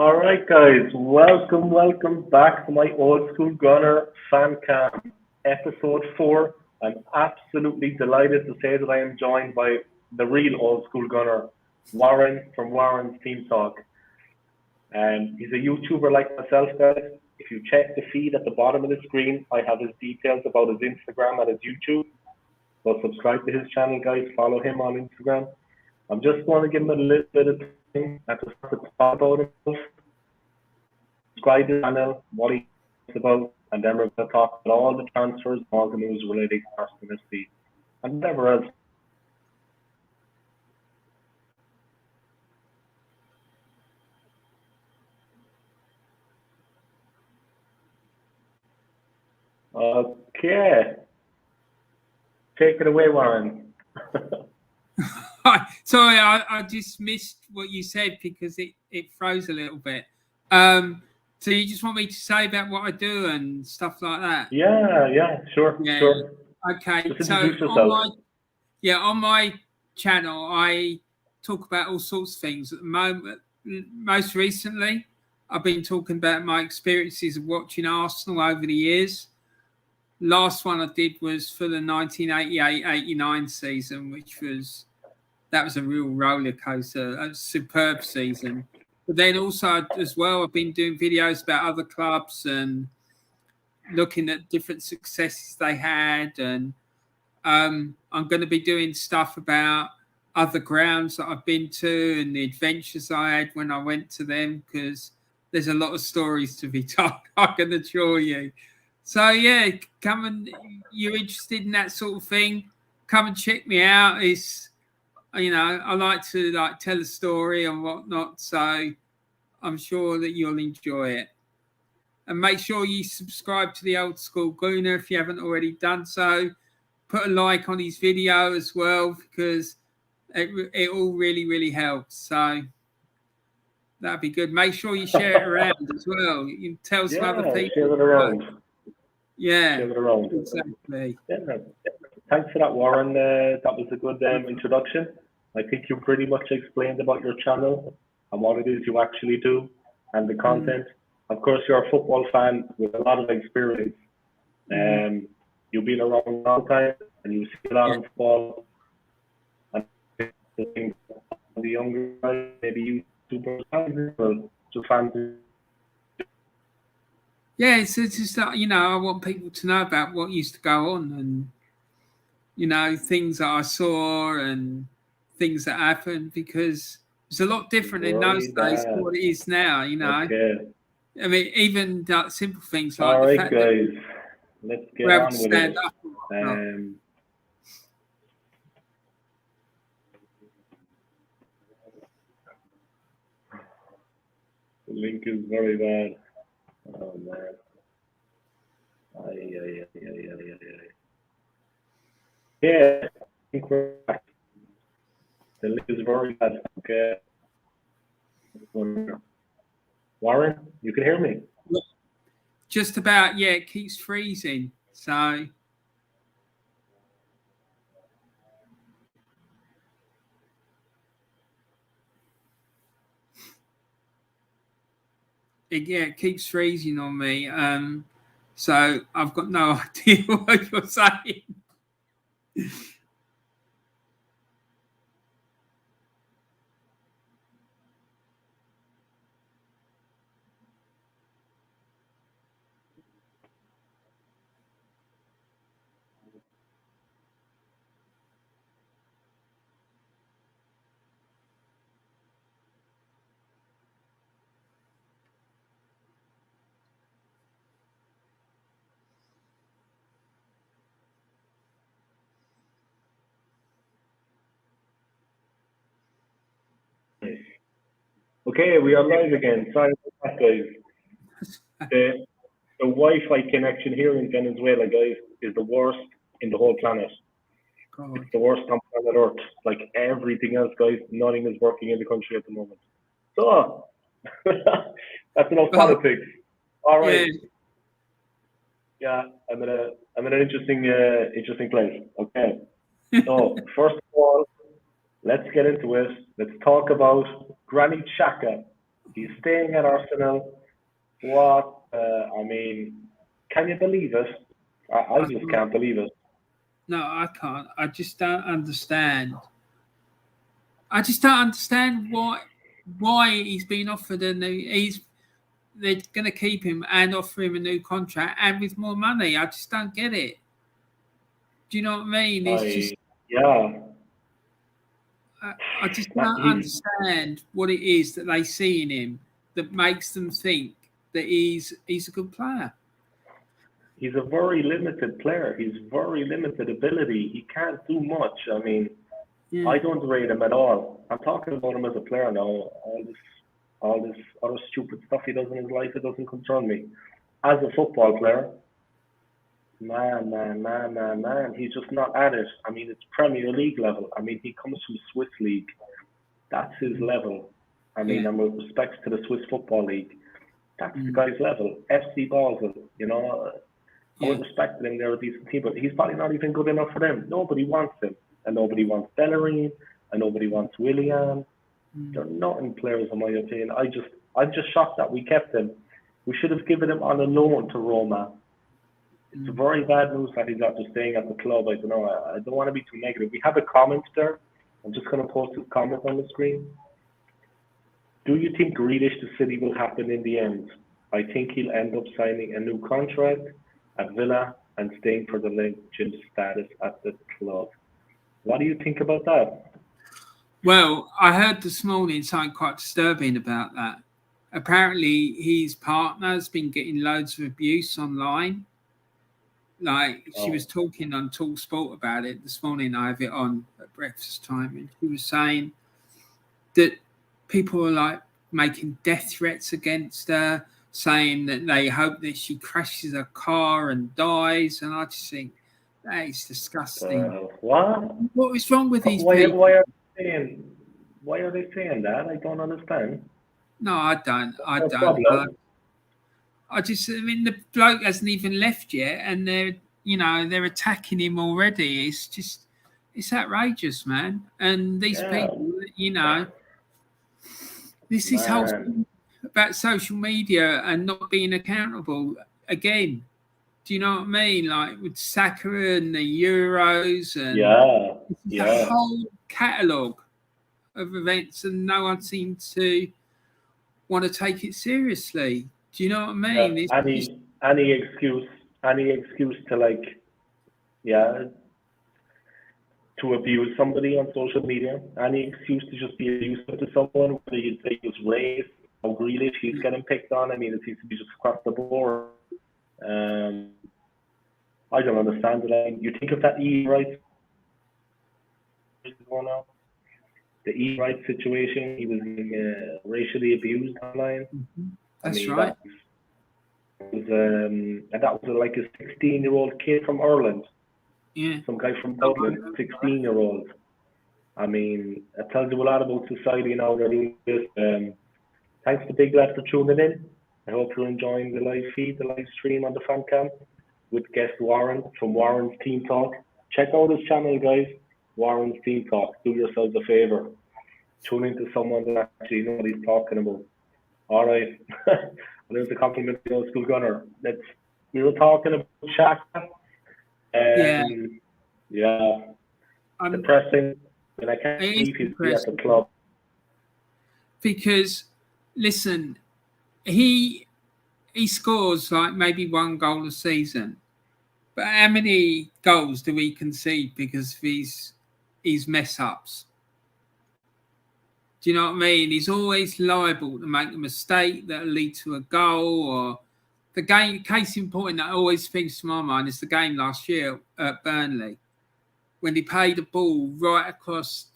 All right, guys, welcome back to my old school gunner fan cam, episode 4. I'm absolutely delighted to say that I am joined by the real old school gunner, Warren from Warren's Team Talk. He's a YouTuber like myself, guys. If you check the feed at the bottom of the screen, I have his details about his Instagram and his YouTube. So subscribe to his channel, guys. Follow him on Instagram. I'm just going to give him a little bit of time and to start to talk about himself, describe his channel, what he's about, and then we're going to talk about all the transfers, all the news related to Arsenal FC, and whatever else. Okay, take it away, Warren. Sorry, I just missed what you said because it froze a little bit. So you just want me to say about what I do and stuff like that? Yeah, sure. Okay, Just so introduce yourself. on my channel, I talk about all sorts of things. At the moment, most recently, I've been talking about my experiences of watching Arsenal over the years. Last one I did was for the 1988-89 season, that was a real roller coaster, a superb season. But then also as well, I've been doing videos about other clubs and looking at different successes they had. And I'm going to be doing stuff about other grounds that I've been to and the adventures I had when I went to them, because there's a lot of stories to be told, I can assure you. So yeah, you're interested in that sort of thing, come and check me out. I like to tell a story and whatnot, so I'm sure that you'll enjoy it. And make sure you subscribe to the Old School Gooner if you haven't already done so. Put a like on his video as well, because it all really, really helps. So that'd be good. Make sure you share it around as well. You can tell some other people. Share it around. Yeah, share it around. Exactly. Yeah. Thanks for that, Warren. That was a good introduction. I think you pretty much explained about your channel and what it is you actually do and the content. Of course, you're a football fan with a lot of experience. You've been around a long time and you see a lot of football. And the younger guys, maybe YouTubers, or just fans. Yeah, it's just that, I want people to know about what used to go on and, things that I saw and things that happened, because it's a lot different in those days than what it is now, Okay. I mean, even simple things like all the right, fact guys, that let's get on with it. Up. The link is very bad. Oh man. Ay. Yeah, I think we're back. The link is very bad. Okay. Warren, you can hear me? Just about, yeah, it keeps freezing. So it keeps freezing on me. So I've got no idea what you're saying. Okay, we are live again. Sorry about that, guys. The Wi-Fi connection here in Venezuela, guys, is the worst in the whole planet. God. It's the worst on planet Earth. Like everything else, guys, nothing is working in the country at the moment. So that's enough politics. All right. Yeah, I'm in an interesting place. Okay. So first of all, let's get into it. Let's talk about Granny Xhaka. He's staying at Arsenal. What? I mean, can you believe it? I I just can't, can't believe it. no, I can't. I just don't understand. I just don't understand why he's been offered a new. They're going to keep him and offer him a new contract and with more money. I just don't get it. Do you know what I mean? It's just Yeah, I just don't he's understand what it is that they see in him that makes them think that he's a good player. he's a very limited player. He's very limited ability. He can't do much. I mean, Yeah, I don't rate him at all. I'm talking about him as a player now. All this other stupid stuff he does in his life, it doesn't concern me. As a football player, man, he's just not at it. I mean, it's Premier League level. I mean, he comes from Swiss League. That's his level. I mean, yeah, and with respects to the Swiss Football League, that's the mm, guy's level. FC Basel, I yeah, would respect him. They're a decent team, but he's probably not even good enough for them. Nobody wants him, and nobody wants Bellerin, and nobody wants Willian. mm, They're nothing players, in my opinion. I'm just shocked that we kept him. We should have given him on a loan to Roma. It's mm. very bad news that he's after staying at the club. I don't know. I don't want to be too negative. We have a comment there. I'm just going to post his comment on the screen. Do you think Grealish to City will happen in the end? I think he'll end up signing a new contract at Villa and staying for the legend status at the club. What do you think about that? Well, I heard this morning something quite disturbing about that. Apparently, his partner's been getting loads of abuse online. Like she was Oh, talking on Talk Sport about it this morning. I have it on at breakfast time, and she was saying that people are like making death threats against her, saying that they hope that she crashes a car and dies. And I just think that is disgusting. what? What is wrong with these Why? people? Why are they saying that? I don't understand. No, I don't. What's I their don't. problem? I mean, the bloke hasn't even left yet, and they're attacking him already. It's outrageous, man. And these Yeah, people, this whole man. thing about social media and not being accountable again. Do you know what I mean? Like with Saka and the Euros, and Yeah, the yeah. whole catalogue of events, and no one seems to want to take it seriously. Do you know what I Yeah. mean? It's just Any excuse to yeah, to abuse somebody on social media. Any excuse to just be abusive to someone, whether you say it's race or Grealish, he's getting picked on. I mean, it seems to be just across the board. Um, I don't understand it. I mean, you think of that E right going on, the E right situation. He was being racially abused online. I that's mean, right. and that was like a 16-year-old kid from Ireland, Yeah. some guy from Oh, I Dublin, remember that. 16-year-old. I mean, it tells you a lot about society now. They're doing this. Thanks to Big Lad for tuning in. I hope you're enjoying the live feed, the live stream on the fan cam with guest Warren from Warren's Team Talk. Check out his channel, guys. Warren's Team Talk. Do yourselves a favor. Tune into someone that actually knows what he's talking about. All right. There's a compliment to the old school gunner. We were talking about Shaka. Yeah. Yeah, Um, depressing. And I can't it is believe he's be at the depressing club. because, listen, he scores like maybe one goal a season, but how many goals do we concede because of his mess ups? Do you know what I mean? He's always liable to make a mistake that'll lead to a goal, or the game. Case in point that always springs to my mind is the game last year at Burnley when he played the ball right across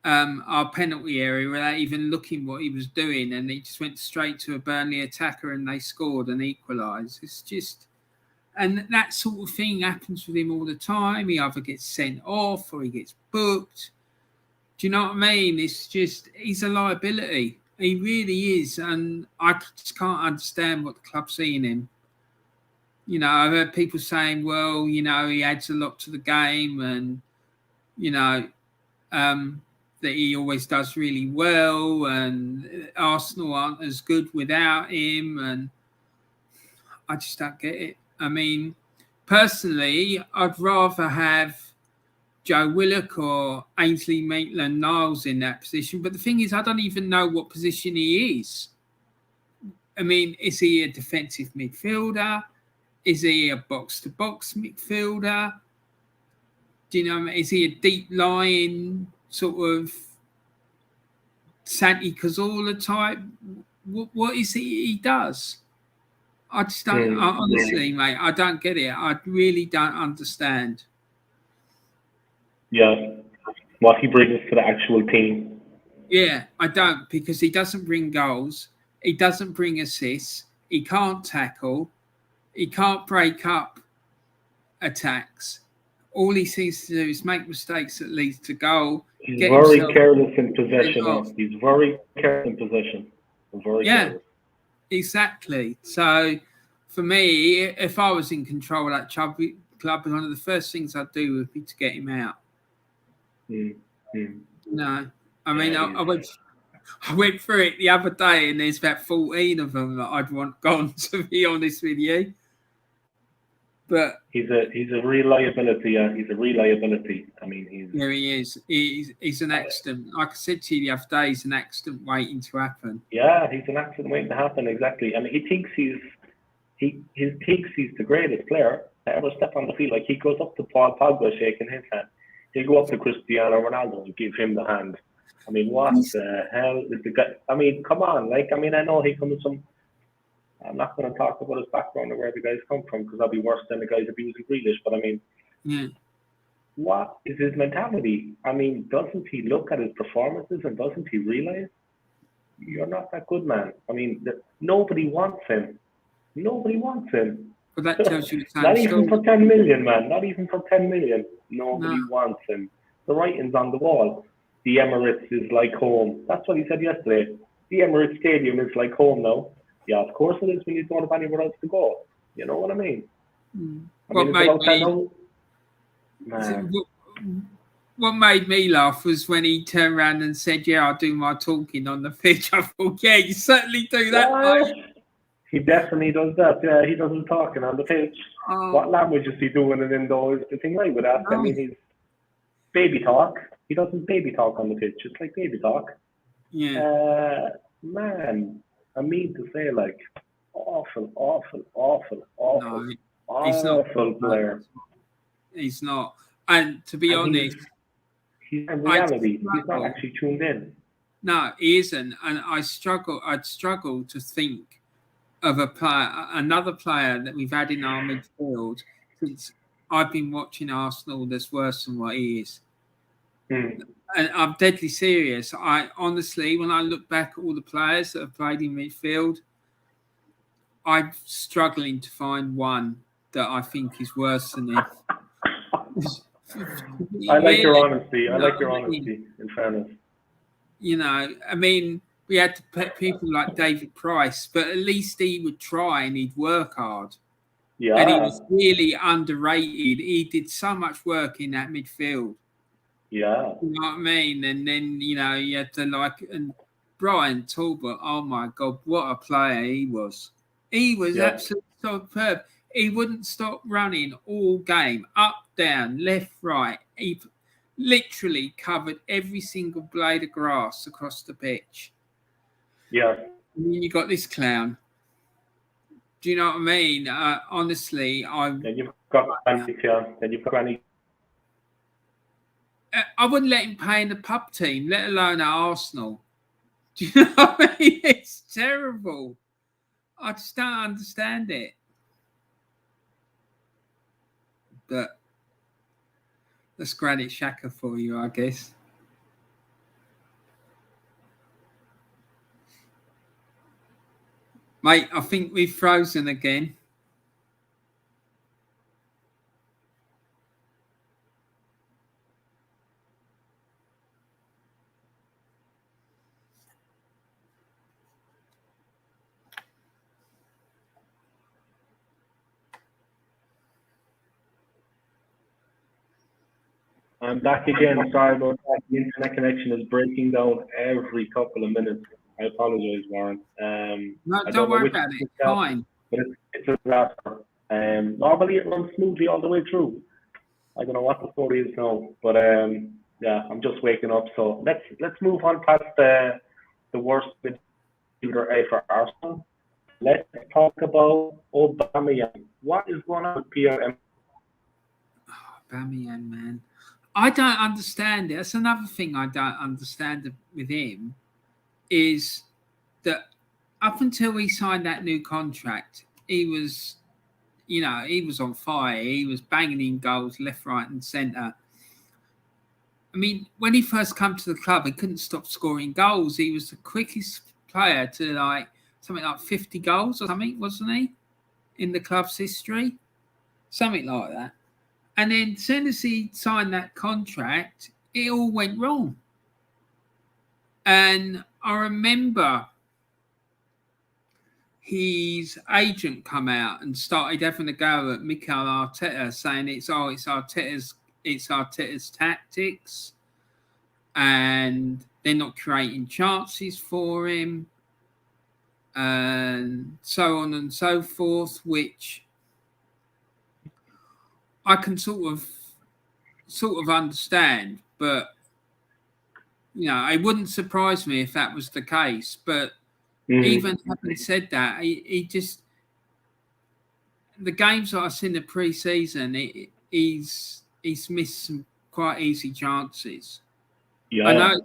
our penalty area without even looking what he was doing, and he just went straight to a Burnley attacker and they scored and equalised. It's just, and that sort of thing happens with him all the time. He either gets sent off or he gets booked. Do you know what I mean? It's just, he's a liability. He really is. And I just can't understand what the club's see in him. I've heard people saying, well, he adds a lot to the game and, you know, um, that he always does really well, and Arsenal aren't as good without him, and I just don't get it. I mean, personally, I'd rather have Joe Willock or Ainsley Maitland-Niles in that position. But the thing is, I don't even know what position he is. I mean, is he a defensive midfielder? Is he a box-to-box midfielder? Do you know what I mean? Is he a deep-lying sort of Santi Cazorla type? What is it he does? I just don't, honestly, mate, I don't get it. I really don't understand. Yeah, what he brings to the actual team. Yeah, I don't, because he doesn't bring goals. He doesn't bring assists. He can't tackle. He can't break up attacks. All he seems to do is make mistakes that leads to goal. He's very careless in possession. He's very careless in possession. Very careless. Exactly. So, for me, if I was in control of that club, one of the first things I'd do would be to get him out. No, I mean, I went through it the other day, and there's about 14 of them that I'd want gone. To be honest with you, but he's a real liability. He's a real liability. I mean, he is. He's an accident. Like I said to you the other day, he's an accident waiting to happen. Yeah, he's an accident waiting to happen. Exactly. I mean, he thinks he's the greatest player to ever step on the field. Like, he goes up to Paul Pogba shaking his hand. He'll go up to Cristiano Ronaldo and give him the hand. I mean, what the hell is the guy? I mean, come on. Like, I mean, I know he comes from. I'm not going to talk about his background or where the guys come from, because that'll be worse than the guys abusing Grealish. But I mean, what is his mentality? I mean, doesn't he look at his performances and doesn't he realize you're not that good, man? I mean, nobody wants him. Nobody wants him. But that tells you the not even for 10 million, man. Not even for 10 million. Nobody wants him. The writing's on the wall. The Emirates is like home. That's what he said yesterday. The Emirates Stadium is like home now. Yeah, of course it is when you don't have anywhere else to go. You know what I mean? What made me laugh was when he turned around and said, "Yeah, I'll do my talking on the pitch." I thought, yeah, you certainly do that, mate. He definitely does that. Yeah, he does the talking on the pitch. What language is he doing it in, though, is the thing I would ask. I mean, he's baby talk. He doesn't baby talk on the pitch. It's like baby talk. Yeah. Man, I mean to say, like, awful player. He's not. And to be honest, he's in reality. He's not actually tuned in. No, he isn't. And I'd struggle to think of another player that we've had in our midfield since I've been watching Arsenal that's worse than what he is. And I'm deadly serious. I honestly, when I look back at all the players that have played in midfield, I'm struggling to find one that I think is worse than him. I like your honesty. In fairness. You know, I mean, we had to put people like David Price, but at least he would try and he'd work hard. Yeah. And he was really underrated. He did so much work in that midfield. Yeah. You know what I mean? And then, you know, you had to and Brian Talbot, oh my God, what a player he was. He was absolutely superb. He wouldn't stop running all game, up, down, left, right. He literally covered every single blade of grass across the pitch. Yeah. And then you got this clown. Do you know what I mean? Honestly, Then you've got Granny. I wouldn't let him play in the pub team, let alone at Arsenal. Do you know what I mean? It's terrible. I just don't understand it. But that's Granit Xhaka for you, I guess. Mate, I think we've frozen again. I'm back again. Sorry about that. The internet connection is breaking down every couple of minutes. I apologize, Warren. No, I don't don't know worry which about it. is It's fine. but it's a disaster. Normally it runs smoothly all the way through. I don't know what the story is now, but yeah, I'm just waking up. So let's move on past the worst midfielder for Arsenal. Let's talk about Aubameyang. What is going on with Pierre? Aubameyang, man. I don't understand it. That's another thing I don't understand with him is that up until he signed that new contract, he was on fire. He was banging in goals left, right, and centre. I mean, when he first came to the club, he couldn't stop scoring goals. He was the quickest player to something like 50 goals or something, wasn't he? In the club's history, something like that. And then as soon as he signed that contract, it all went wrong. And I remember his agent come out and started having a go at Mikel Arteta, saying it's Arteta's tactics, and they're not creating chances for him, and so on and so forth, which I can sort of understand, but it wouldn't surprise me if that was the case. But even having said that, he just, the games that I've seen in the pre-season, he's missed some quite easy chances. Yeah, I know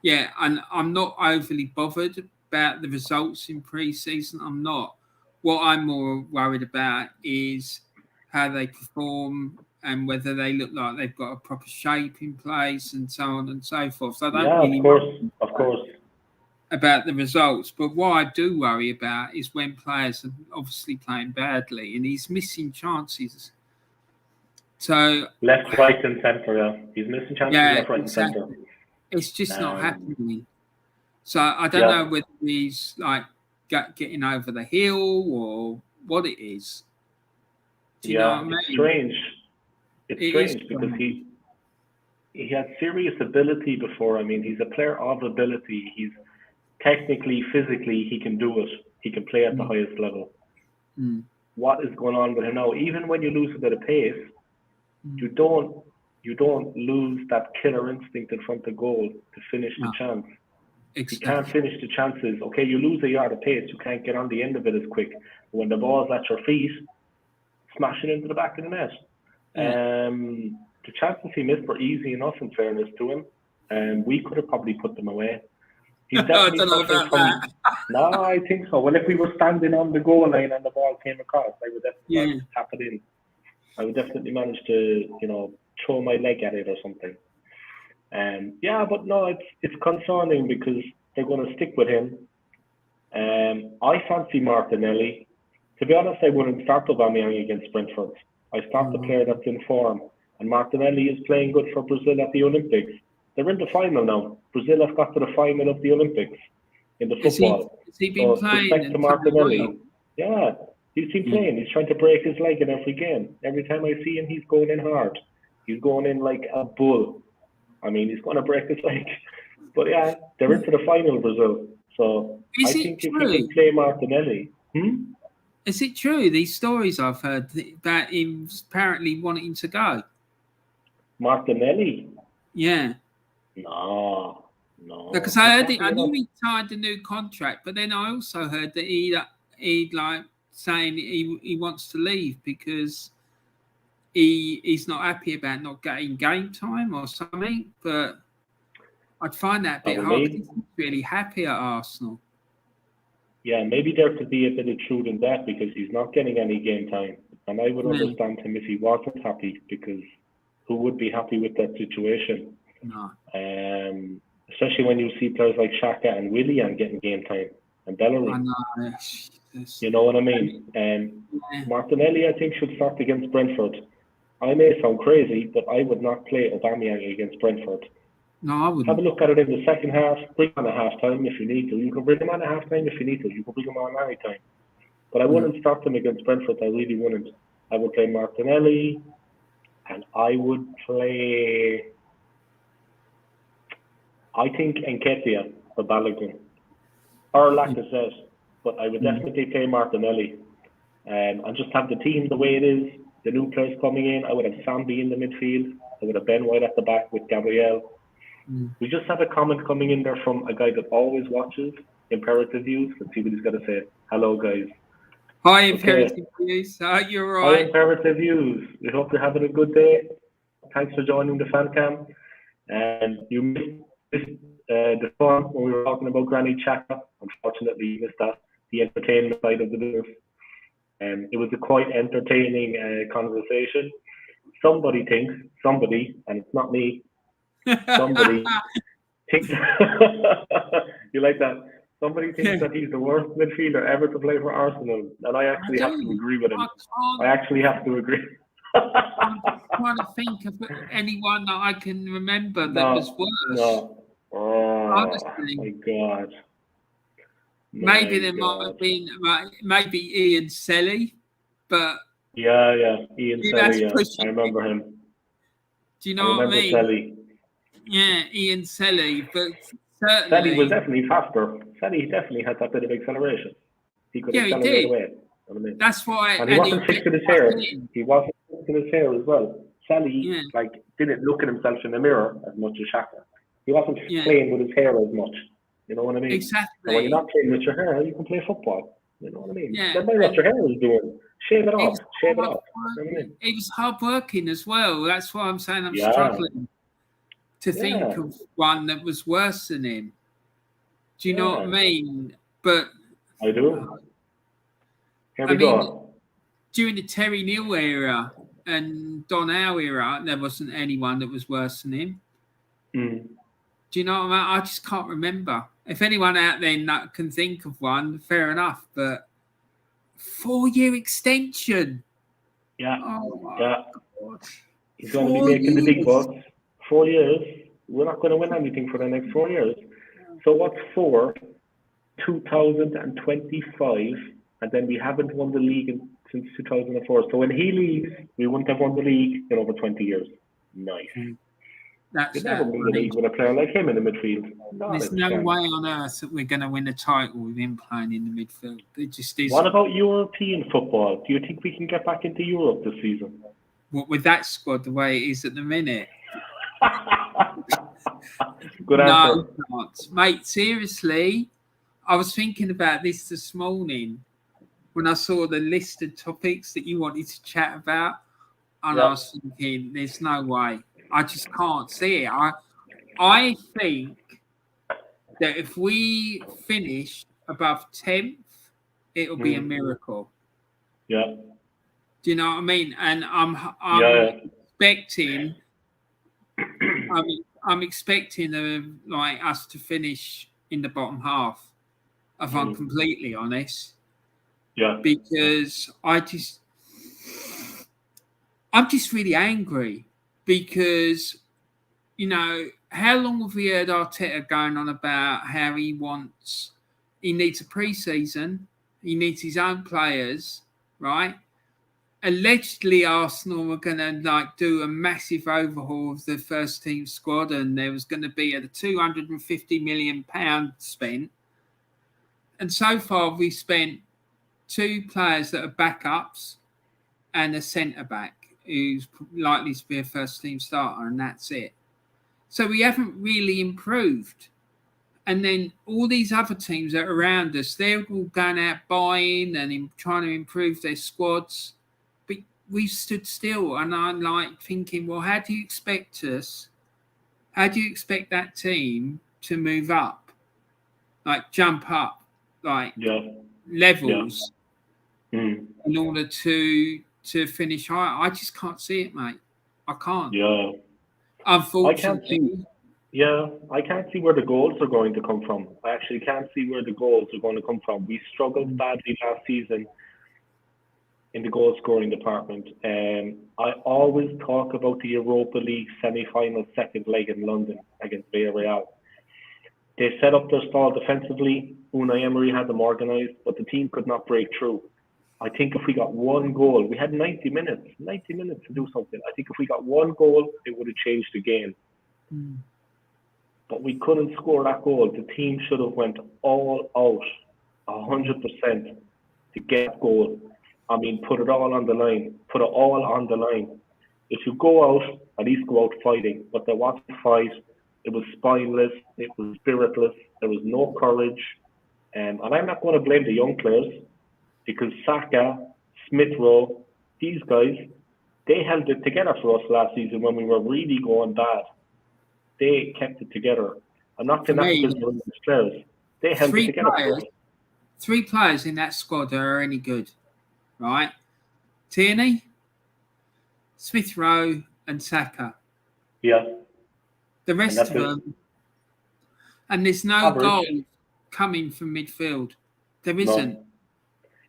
yeah, and I'm not overly bothered about the results in pre-season. I'm not. What I'm more worried about is how they perform and whether they look like they've got a proper shape in place and so on and so forth. So I don't really of course. about the results. But what I do worry about is when players are obviously playing badly and he's missing chances. So left, right, and centre. Yeah, he's missing chances left, right, and centre. It's just not happening. So I don't know whether he's getting over the hill or what it is. Do you know what I mean? It's strange. It's strange because he had serious ability before. I mean, he's a player of ability. He's technically, physically, he can do it. He can play at the highest level. What is going on with him now? Even when you lose a bit of pace, you don't lose that killer instinct in front of goal to finish the chance. You can't finish the chances. Okay, you lose a yard of pace, you can't get on the end of it as quick. But when the ball's at your feet, smash it into the back of the net. The chances he missed were easy enough, in fairness to him. We could have probably put them away. He's definitely I don't know about that. No, I think so. Well, if we were standing on the goal line and the ball came across, I would definitely tap it in. I would definitely manage to, throw my leg at it or something. But no, it's concerning because they're going to stick with him. I fancy Martinelli. To be honest, I wouldn't start Aubameyang against Brentford. I start the player that's in form. And Martinelli is playing good for Brazil at the Olympics. They're in the final now. Brazil have got to the final of the Olympics in the football. Has he been playing? Respect to Martinelli. Yeah, he's been playing. He's trying to break his leg in every game. Every time I see him, he's going in hard. He's going in like a bull. I mean, he's going to break his leg. But yeah, they're into the final, Brazil. So I think if he can play Martinelli. Is it true, these stories I've heard, that him apparently wanting to go? Martinelli? Yeah. No. Because I knew he signed a new contract, but then I also heard that he'd saying he wants to leave because he's not happy about not getting game time or something. But I'd find that a bit hard. He's really happy at Arsenal. Yeah, maybe there could be a bit of truth in that because he's not getting any game time. And I would understand him if he wasn't happy, because who would be happy with that situation? No. Especially when you see players like Xhaka and Willian getting game time and Bellerin. I know. You know what I mean? Martinelli, I think, should start against Brentford. I may sound crazy, but I would not play Aubameyang against Brentford. No, I wouldn't. Have a look at it in the second half. Bring him on at half time if you need to. You can bring him on at half time if you need to. You can bring him on any time. But I wouldn't start him against Brentford. I really wouldn't. I would play Martinelli, And I would play, I think, Nketiah for Balogun. Or Lacazette. But I would definitely play Martinelli. And just have the team the way it is. The new players coming in. I would have Sambi in the midfield. I would have Ben White at the back with Gabriel. We just had a comment coming in there from a guy that always watches Imperative Views. Let's see what he's got to say. Hello, guys. Hi, Imperative Views. You're Hi, right. Imperative Views. We hope you're having a good day. Thanks for joining the fan cam. And you missed the fun when we were talking about Granny Xhaka. Unfortunately, you missed that, the entertainment side of the business. It was a quite entertaining conversation. Somebody, and it's not me, somebody thinks, you like that? Somebody thinks that he's the worst midfielder ever to play for Arsenal, and I actually have to agree with him. I actually have to agree. I'm trying to think of anyone that I can remember that was worse. No. Oh, honestly, my God. Maybe there might have been maybe Ian Selly, but yeah, Ian Selly. Yeah. I remember him. Do you know what I mean? Selly. Yeah, Ian Selly, but certainly Selly was definitely faster. Selly definitely had that bit of acceleration. He could accelerate away. You know what I mean? That's why. And he wasn't fixing his hair. He wasn't fixing his hair as well. Selly didn't look at himself in the mirror as much as Xhaka. He wasn't playing with his hair as much. You know what I mean? Exactly. So when you're not playing with your hair, you can play football. You know what I mean? Yeah. That's what your hair is doing. Shave it off. Shave it off. You know what I mean? He was hard working as well. That's why I'm saying I'm struggling to think of one that was worse than him. Do you know what I mean? But I do. Here we go. During the Terry Neal era and Don Howe era, there wasn't anyone that was worse than him. Do you know what I mean? I just can't remember. If anyone out there that can think of one, fair enough. But 4-year extension. Yeah. Oh God. He's going to be making the big bucks. 4 years. We're not going to win anything for the next 4 years. So what's 4? 2025, and then we haven't won the league since 2004. So when he leaves, we wouldn't have won the league in over 20 years. Nice. You'd never win the league with a player like him in the midfield. There's no way on earth that we're going to win a title with him playing in the midfield. It just is. What about European football? Do you think we can get back into Europe this season? What, with that squad the way it is at the minute? Good answer. No, not. Mate, seriously, I was thinking about this morning when I saw the list of topics that you wanted to chat about, and I was thinking, there's no way. I just can't see it. I think that if we finish above 10th, it'll be a miracle. Yeah. Do you know what I mean? And I'm expecting. I'm expecting us to finish in the bottom half, if I'm completely honest. Yeah. Because I'm just really angry because, you know, how long have we heard Arteta going on about how he needs a pre-season, he needs his own players, right? Allegedly, Arsenal were going to do a massive overhaul of the first team squad, and there was going to be a £250 million spent. And so far, we spent 2 players that are backups and a centre back who's likely to be a first team starter, and that's it. So we haven't really improved. And then all these other teams that are around us, they're all going out buying and trying to improve their squads. But we've stood still, and I'm thinking, well, how do you expect that team to move up? Jump up, levels in order to finish high. I just can't see it, mate. I can't. Yeah. Unfortunately. I can't see where the goals are going to come from. I actually can't see where the goals are going to come from. We struggled badly last season in the goal scoring department. I always talk about the Europa League semi-final second leg in London against Villarreal. They set up their stall defensively. Unai Emery had them organised, but the team could not break through. I think if we got one goal, we had 90 minutes to do something. I think if we got one goal, it would have changed the game. Mm. But we couldn't score that goal. The team should have went all out, 100% to get that goal. I mean, put it all on the line. Put it all on the line. If you go out, at least go out fighting. But there wasn't fight. It was spineless. It was spiritless. There was no courage. And I'm not going to blame the young players, because Saka, Smith Rowe, these guys, they held it together for us last season when we were really going bad. They kept it together. I'm not saying that because they're English players. They held it together for us. 3 players in that squad that are any good, right? Tierney, Smith Rowe, and Saka. Yeah. The rest of them, and there's no goal coming from midfield. There isn't. No.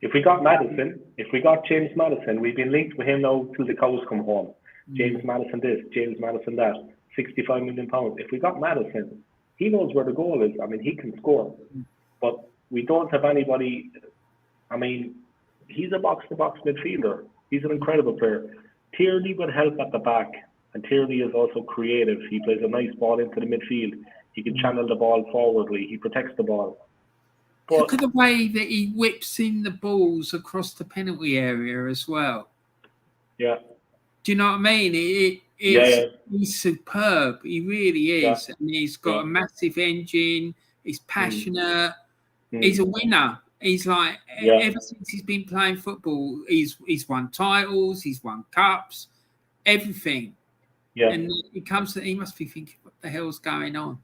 If we got Maddison, if we got James Maddison, we've been linked with him now till the cows come home. James Maddison this, James Maddison that, £65 million. If we got Maddison, he knows where the goal is. I mean, he can score. But we don't have anybody. I mean, he's a box-to-box midfielder. He's an incredible player. Tierney would help at the back, and Tierney is also creative. He plays a nice ball into the midfield. He can channel the ball forwardly. He protects the ball. But look at the way that he whips in the balls across the penalty area as well. Yeah. Do you know what I mean? He's superb. He really is. Yeah. And he's got a massive engine. He's passionate. He's a winner. He's like, ever since he's been playing football, he's won titles, he's won cups, everything. Yeah. And he must be thinking, what the hell's going on?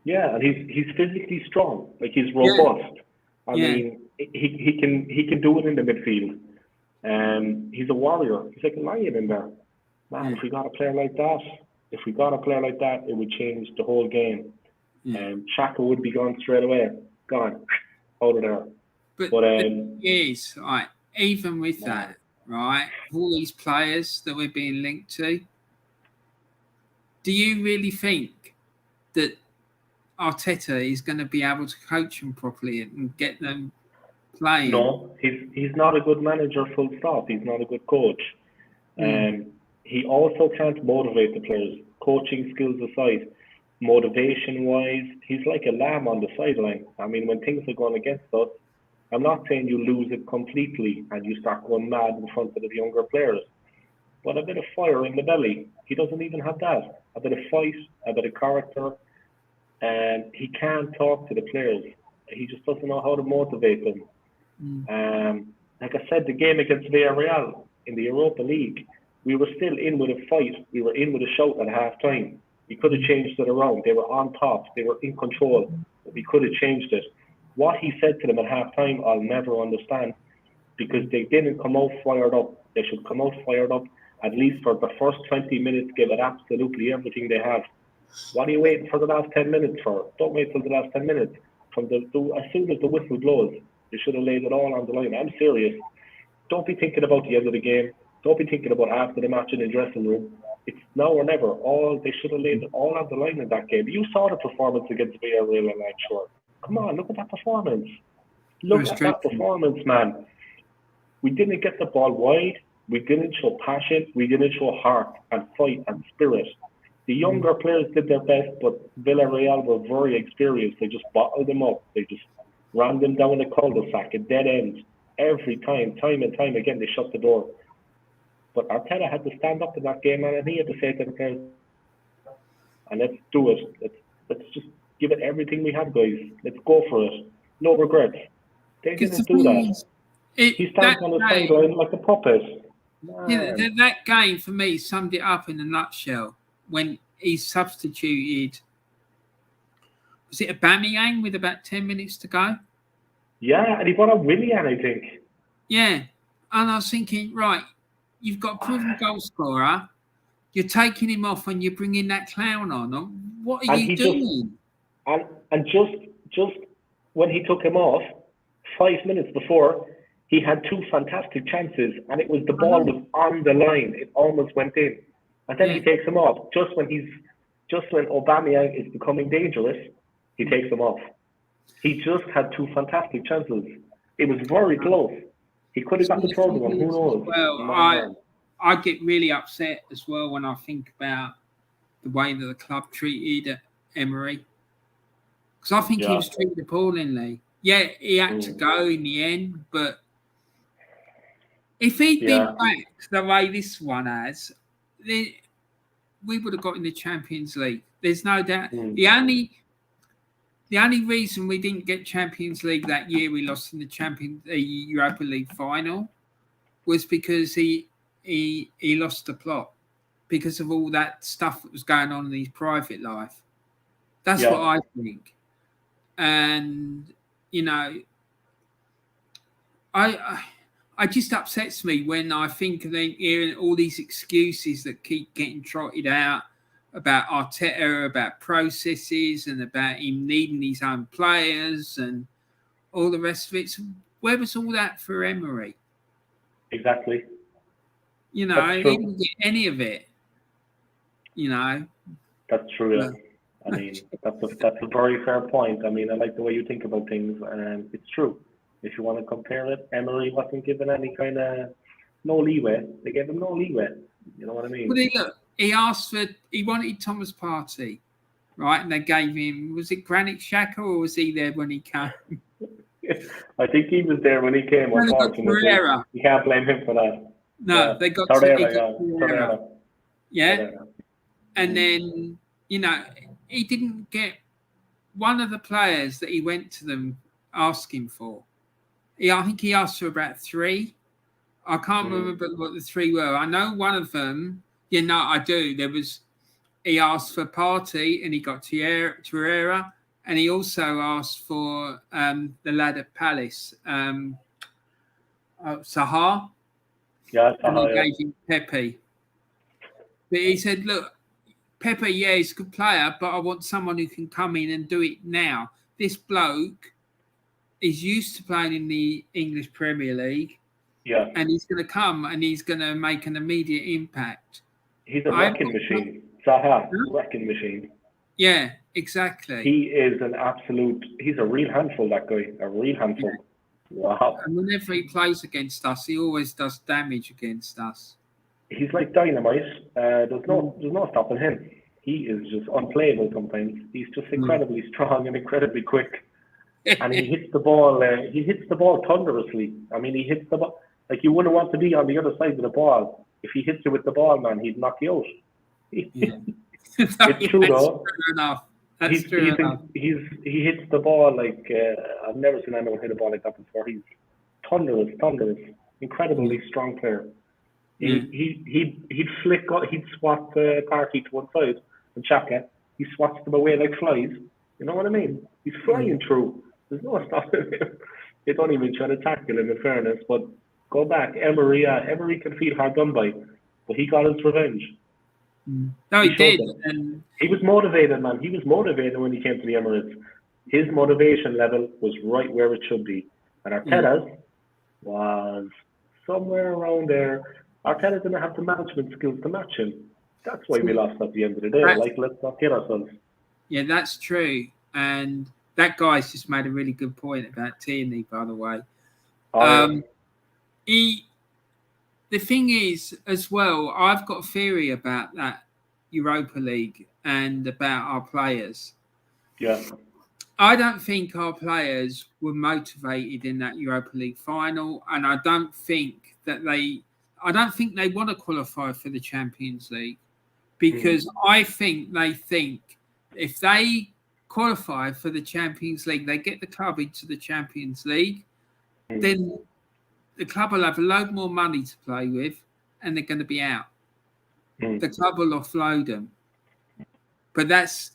Yeah, and he's physically strong. Like, he's robust. I mean, he can do it in the midfield. He's a warrior. He's like a lion in there. Man, if we got a player like that, it would change the whole game. Xhaka would be gone straight away. Gone. Out of there. But the thing is, right, even with that, right, all these players that we're being linked to, do you really think that Arteta is going to be able to coach them properly and get them playing? No, he's not a good manager, full stop. He's not a good coach. He also can't motivate the players. Coaching skills aside, motivation-wise, he's like a lamb on the sideline. I mean, when things are going against us, I'm not saying you lose it completely and you start going mad in front of the younger players, but a bit of fire in the belly. He doesn't even have that. A bit of fight, a bit of character, and he can't talk to the players. He just doesn't know how to motivate them. Like I said, the game against Villarreal in the Europa League, we were still in with a fight. We were in with a shout at half-time. We could have changed it around. They were on top. They were in control. But we could have changed it. What he said to them at half-time, I'll never understand, because they didn't come out fired up. They should come out fired up, at least for the first 20 minutes, give it absolutely everything they have. What are you waiting for the last 10 minutes for? Don't wait till the last 10 minutes. As soon as the whistle blows, you should have laid it all on the line. I'm serious. Don't be thinking about the end of the game. Don't be thinking about after the match in the dressing room. It's now or never. They should have laid it all on the line in that game. You saw the performance against Villarreal, and I'm sure. Come on, look at that performance. Look at that performance, man. We didn't get the ball wide. We didn't show passion. We didn't show heart and fight and spirit. The younger players did their best, but Villarreal were very experienced. They just bottled them up. They just ran them down the cul-de-sac, a dead end. Every time and time again, they shut the door. But Arteta had to stand up in that game, and he had to say to the players, and let's do it. Let's just give it everything we have, guys. Let's go for it. No regrets. They didn't do that. He stands on the sideline like a puppet. Yeah, that game, for me, summed it up in a nutshell. When he substituted, was it Aubameyang with about 10 minutes to go? Yeah, and he brought up Willian, I think. Yeah, and I was thinking, right, you've got a proven goal scorer. You're taking him off and you're bringing that clown on. What are you doing? And just when he took him off, 5 minutes before, he had 2 fantastic chances, and it was the ball was on the line. It almost went in. And then he takes him off. Just when Aubameyang is becoming dangerous, he takes him off. He just had 2 fantastic chances. It was very close. He could have got the third one. Who knows? Well, I get really upset as well when I think about the way that the club treated Emery. Because I think he was treated appallingly. Yeah, he had to go in the end, but if he'd been back the way this one has, then we would have got in the Champions League. There's no doubt. The only reason we didn't get Champions League that year, we lost in the Europa League final, was because he lost the plot because of all that stuff that was going on in his private life. That's what I think. And I just upsets me when I think of hearing all these excuses that keep getting trotted out about Arteta, about processes, and about him needing his own players and all the rest of it. So where was all that for Emery? Exactly. He didn't get any of it. That's true. Yeah. I mean, that's a very fair point. I mean, I like the way you think about things, and it's true. If you want to compare it, Emery wasn't given any kind of no leeway. They gave him no leeway. You know what I mean? Well, he wanted Thomas Partey, right? And they gave him, was it Granit Xhaka or was he there when he came? I think he was there when he came. Unfortunately, you can't blame him for that. No, they got Torreira. Yeah. And then, he didn't get one of the players that he went to them asking for. I think he asked for about 3. I can't remember what the 3 were. I know one of them. I do. He asked for Partey and he got Torreira, and he also asked for the lad at Palace, Sahar. Yeah, and he gave him Pepe. But he said, look, Pepe, he's a good player, but I want someone who can come in and do it now. This bloke is used to playing in the English Premier League. Yeah. And he's going to come and he's going to make an immediate impact. He's a wrecking machine. Zaha, wrecking machine. Yeah, exactly. He is he's a real handful, that guy. A real handful. Yeah. Wow. And whenever he plays against us, he always does damage against us. He's like dynamite. There's no stopping him. He is just unplayable sometimes. He's just incredibly strong and incredibly quick. And he hits the ball. He hits the ball thunderously. I mean, he hits the ball like you wouldn't want to be on the other side of the ball. If he hits you with the ball, man, he'd knock you out. It's true though. True enough. That's true enough. He hits the ball like I've never seen anyone hit a ball like that before. He's thunderous, incredibly strong player. He'd flick, he'd swat Partey to one side and Xhaka. He swats them away like flies. You know what I mean? He's flying through. There's no stopping him. They don't even try to tackle him, in fairness. But go back, Emery can feel hard done by, but he got his revenge. No, he did. And he was motivated, man. He was motivated when he came to the Emirates. His motivation level was right where it should be. And Arteta's was somewhere around there. Arteta didn't have the management skills to match him. That's why we lost at the end of the day. Let's not kid ourselves. Yeah, that's true. And that guy's just made a really good point about Tierney, by the way. The thing is, as well, I've got a theory about that Europa League and about our players. Yeah. I don't think our players were motivated in that Europa League final, and I don't think they want to qualify for the Champions League, because I think they think if they qualify for the Champions League, they get the club into the Champions League, then the club will have a load more money to play with, and they're going to be out. The club will offload them. But that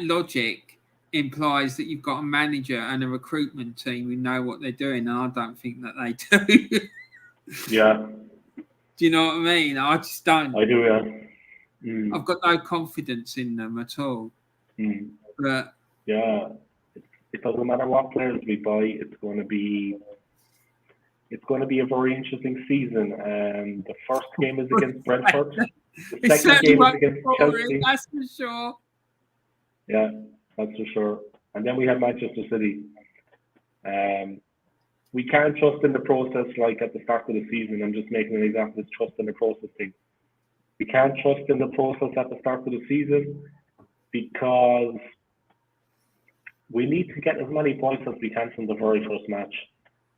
logic implies that you've got a manager and a recruitment team who know what they're doing, and I don't think that they do. Yeah. Do you know what I mean? I just don't. I do, yeah. I've got no confidence in them at all. But yeah, it doesn't matter what players we buy. It's going to be a very interesting season. The first game is against Brentford. The second game is against Chelsea. That's for sure. Yeah, that's for sure. And then we have Manchester City. we can't trust in the process like at the start of the season. I'm just making an example of trust in the process thing. We can't trust in the process at the start of the season because we need to get as many points as we can from the very first match.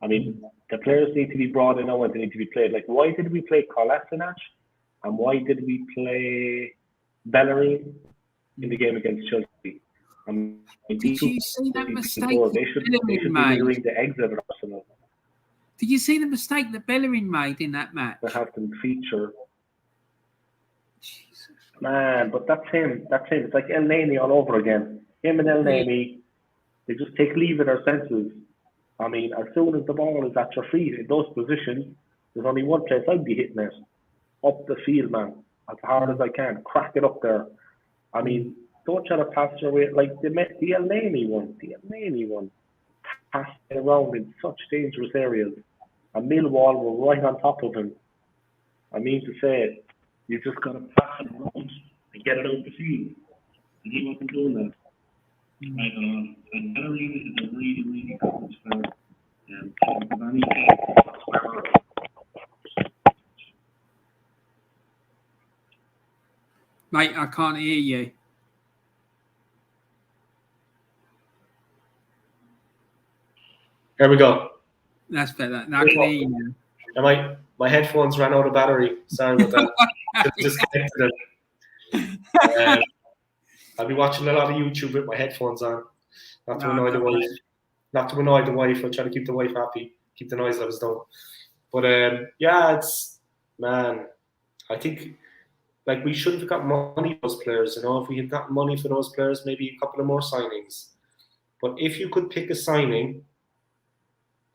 I mean, the players need to be brought in and they need to be played. Like, why did we play Kolasinac and why did we play Bellerin in the game against Chelsea? Did you see that mistake they should be doing the exit of Arsenal. Did you see the mistake that Bellerin made in that match? To have them feature. Jesus. Man, but that's him. It's like El Neni all over again. Him and El Neni, they just take leave of their senses. I mean, as soon as the ball is at your feet in those positions, there's only one place I'd be hitting it. Up the field, man. As hard as I can. Crack it up there. I mean, don't try to pass your way. Like the El Neni one. Passed around in such dangerous areas. And Millwall were right on top of him. I mean to say, you just got to pass it around and get it out the field. And he wasn't doing that. I don't know. And Bellerin is a really, really good player. Mate, I can't hear you. Here we go. That's better. Now I can hear you. My headphones ran out of battery. Sorry about that. Disconnected it. I'll be watching a lot of YouTube with my headphones on. Not to annoy the wife. I'll try to keep the wife happy. Keep the noise levels down. But I think like we should have got money for those players. If we had got money for those players, maybe a couple of more signings. But if you could pick a signing,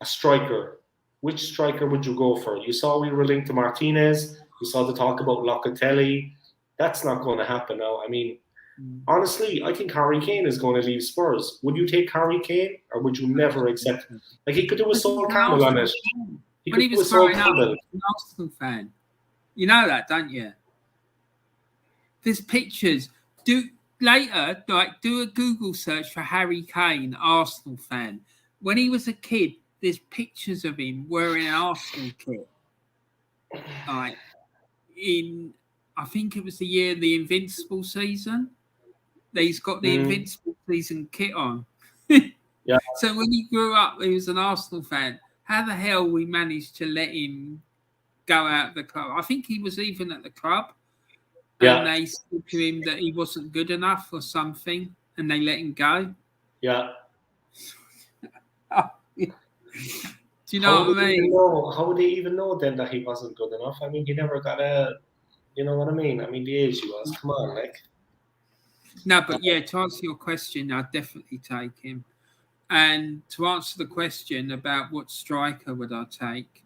a striker, which striker would you go for? You saw we were linked to Martinez. You saw the talk about Locatelli. That's not going to happen now. I mean, honestly, I think Harry Kane is going to leave Spurs. Would you take Harry Kane or would you never accept him? Like, he could do a Sol Campbell on it. When he was growing up, he was an Arsenal fan. You know that, don't you? There's pictures. Do a Google search for Harry Kane, Arsenal fan. When he was a kid, there's pictures of him wearing an Arsenal kit. Like I think it was the year of the Invincible season. He's got the Invincible season kit on. Yeah. So when he grew up, he was an Arsenal fan. How the hell we managed to let him go out of the club? I think he was even at the club. Yeah. And they said to him that he wasn't good enough or something, and they let him go. Yeah. Do you know what I mean? How would they even know then that he wasn't good enough? I mean, he never got you know what I mean? I mean, the age he was. Come on, like. No, but yeah, to answer your question, I'd definitely take him. And to answer the question about what striker would I take,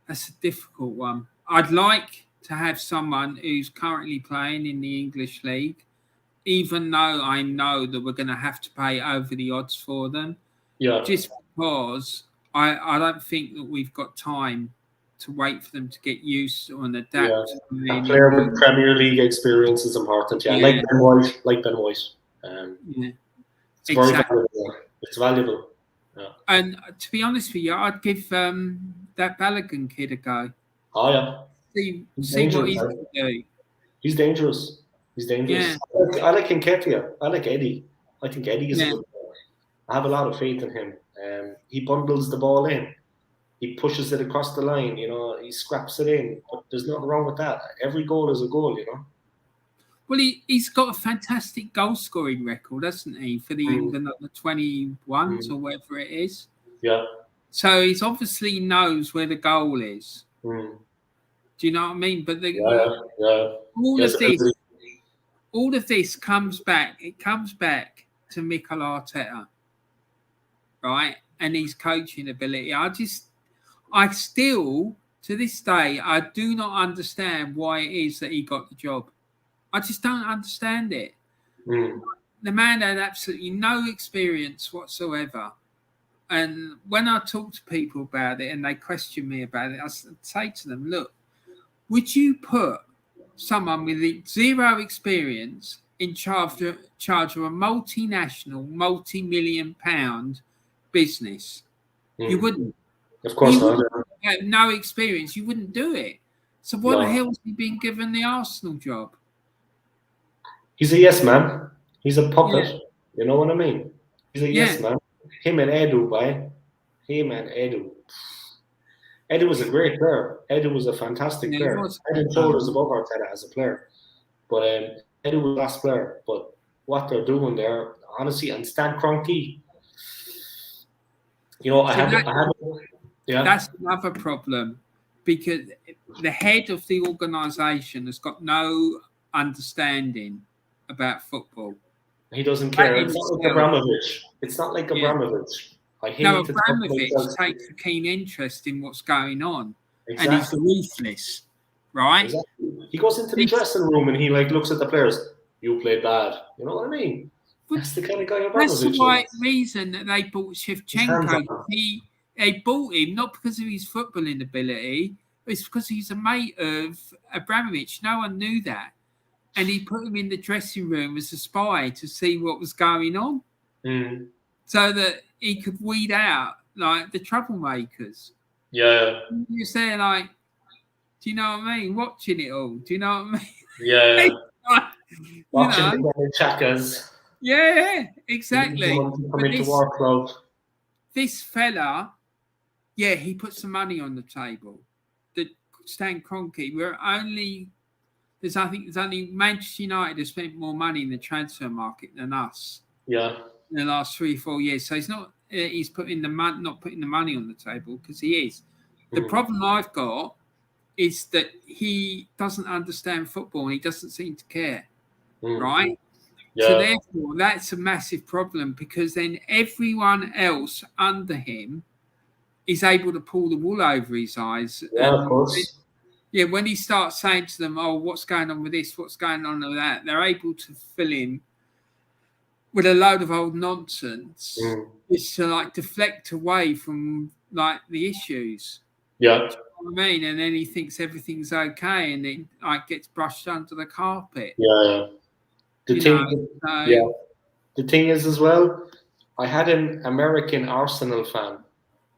that's a difficult one. I'd like to have someone who's currently playing in the English league, even though I know that we're going to have to pay over the odds for them. Yeah. Just because I don't think that we've got time to wait for them to get used to and adapt. Yeah. A player with Premier League experience is important. Yeah. Like Ben White. It's very valuable. It's valuable. Yeah. And to be honest with you, I'd give that Balogun kid a go. Oh yeah. See what he's going to do. He's dangerous. Yeah. I like Nketiah. I like Eddie. I think Eddie is a good player. I have a lot of faith in him. He bundles the ball in. He pushes it across the line, he scraps it in. But there's nothing wrong with that. Every goal is a goal, Well, he's got a fantastic goal-scoring record, hasn't he, for the England under 21s or whatever it is. Yeah. So he obviously knows where the goal is. Do you know what I mean? But all of this comes back. It comes back to Mikel Arteta, right? And his coaching ability. I still, to this day, I do not understand why it is that he got the job. I just don't understand it. The man had absolutely no experience whatsoever. And when I talk to people about it and they question me about it, I say to them, look, would you put someone with zero experience in charge of a multinational, multi-million-pound business You wouldn't. Of course You not. wouldn't. You had no experience. You wouldn't do it. So why No. the hell has he been given the Arsenal job? He's a yes man. He's a puppet. Yeah. You know what I mean? He's a yes Yeah. man. Him and Edu, boy. Him and Edu. Edu was a great player. Edu was a fantastic Yeah, he player. was. Head and shoulders above Arteta as a player. But Edu was the last player. But what they're doing there, honestly, and Stan Kroenke, you know, That's another problem, because the head of the organisation has got no understanding about football. He doesn't care. It's not like Abramovich. It's not like Abramovich. I hate No, to talk about Abramovich Chelsea. takes a keen interest in what's going on, Exactly. and he's ruthless, right? Exactly. He goes into the dressing room and he like looks at the players. You played bad. You know what I mean? That's the kind of guy Abramovich is. That's the right reason that they bought Shevchenko. They bought him not because of his footballing ability, it's because he's a mate of Abramovich. No one knew that. And he put him in the dressing room as a spy to see what was going on, so that he could weed out like the troublemakers. Yeah. You're saying like, do you know what I mean? Watching it all. Do you know what I mean? Yeah. Watching the Chakas. Yeah, exactly. Come into our club. This fella, yeah, he put some money on the table. The Stan Kroenke, there's only Manchester United has spent more money in the transfer market than us. Yeah. In the last 3-4 years, so he's not not putting the money on the table, because he is. The problem I've got is that he doesn't understand football and he doesn't seem to care, right? Yeah. So therefore, that's a massive problem, because then everyone else under him is able to pull the wool over his eyes. Yeah, of course. Yeah, when he starts saying to them, "Oh, what's going on with this? What's going on with that?" they're able to fill in with a load of old nonsense, just to like deflect away from like the issues. Yeah. You know what I mean? And then he thinks everything's okay, and then like gets brushed under the carpet. Yeah. The thing is as well, I had an American Arsenal fan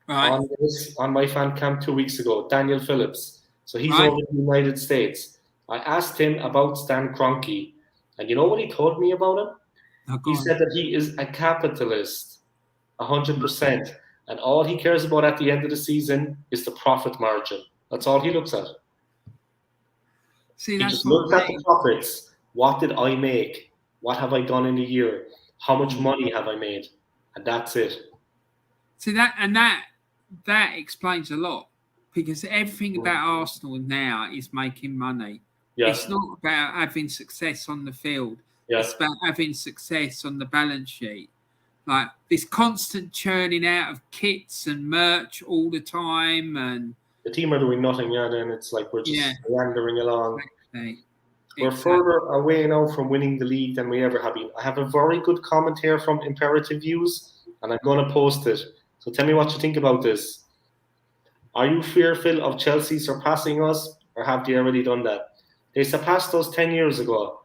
on my fan camp 2 weeks ago, Daniel Phillips. So he's over in the United States. I asked him about Stan Kroenke, and you know what he told me about him? He said that he is a capitalist, 100%, and all he cares about at the end of the season is the profit margin. That's all he looks at. See, he just looks at the profits. What did I make? What have I done in a year? How much money have I made? And that's it. See, that explains a lot, because everything about Arsenal now is making money. Yeah. It's not about having success on the field. Yeah. It's about having success on the balance sheet. Like this constant churning out of kits and merch all the time, and the team are doing nothing. Yeah, then it's like we're just wandering along. Exactly. We're further away now from winning the league than we ever have been. I have a very good comment here from Imperative Views, and I'm going to post it. So tell me what you think about this. Are you fearful of Chelsea surpassing us, or have they already done that? They surpassed us 10 years ago.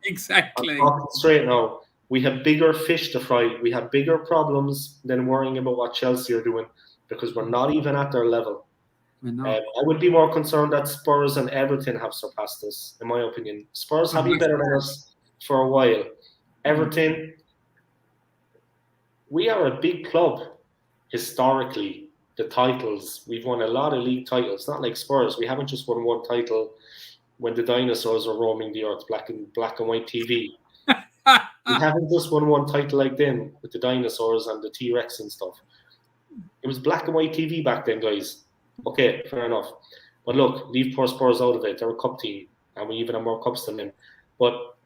Exactly. I'm talking straight now. We have bigger fish to fry. We have bigger problems than worrying about what Chelsea are doing, because we're not even at their level. I would be more concerned that Spurs and Everton have surpassed us, in my opinion. Spurs have been better than us for a while. Everton, we are a big club historically. The titles, we've won a lot of league titles. Not like Spurs. We haven't just won one title when the dinosaurs were roaming the earth, black and white TV. We haven't just won one title like them with the dinosaurs and the T-Rex and stuff. It was black and white TV back then, guys. Okay, fair enough. But look, leave poor Spurs out of it. They're a cup team, and we even have more cups than them. But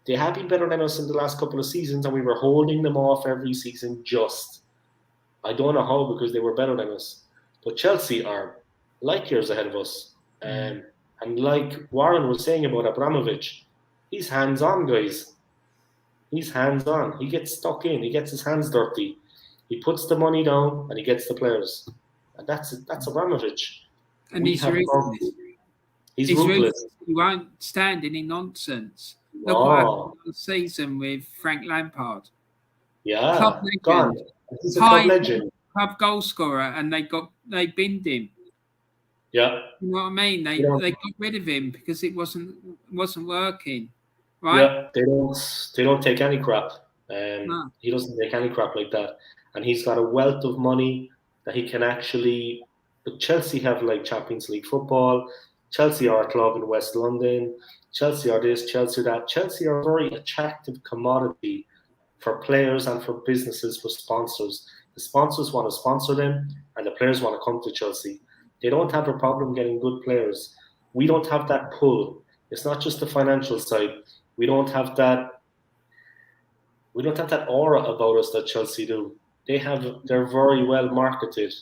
they have been better than us in the last couple of seasons, and we were holding them off every season just. I don't know how, because they were better than us. But Chelsea are light years ahead of us. And like Warren was saying about Abramovich, he's hands-on, guys. He's hands-on. He gets stuck in. He gets his hands dirty. He puts the money down, and he gets the players. And that's Abramovich. And he's ruthless. He's ruthless. He won't stand any nonsense. Look what happened last season with Frank Lampard. Yeah, gone. He's a club legend. club goal scorer, and they binned him. Yeah. You know what I mean? They got rid of him because it wasn't working. Right? Yeah, they don't take any crap. No. He doesn't take any crap like that, and he's got a wealth of money that he can actually. But Chelsea have like Champions League football. Chelsea are a club in West London. Chelsea are this, Chelsea that. Chelsea are a very attractive commodity for players and for businesses, for sponsors. The sponsors want to sponsor them, and the players want to come to Chelsea. They don't have a problem getting good players. We don't have that pull. It's not just the financial side. We don't have that aura about us that Chelsea do. They're very well marketed.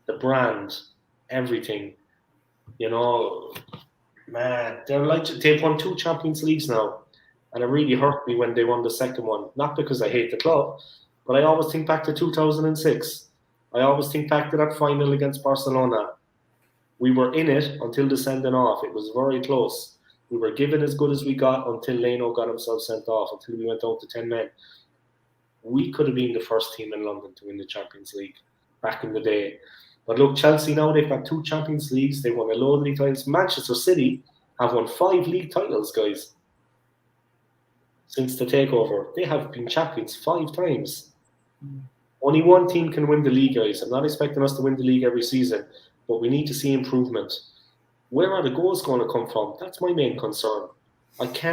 The brand, everything. You know, man, they've won 2 Champions Leagues now. And it really hurt me when they won the second one. Not because I hate the club, but I always think back to 2006. I always think back to that final against Barcelona. We were in it until the sending off. It was very close. We were given as good as we got until Leno got himself sent off, until we went down to 10 men. We could have been the first team in London to win the Champions League back in the day. But look, Chelsea now, they've got 2 Champions Leagues. They've won a load of league titles. Manchester City have won 5 league titles, guys, since the takeover. They have been champions 5 times. Only one team can win the league, guys. I'm not expecting us to win the league every season, but we need to see improvement. Where are the goals going to come from? That's my main concern. I look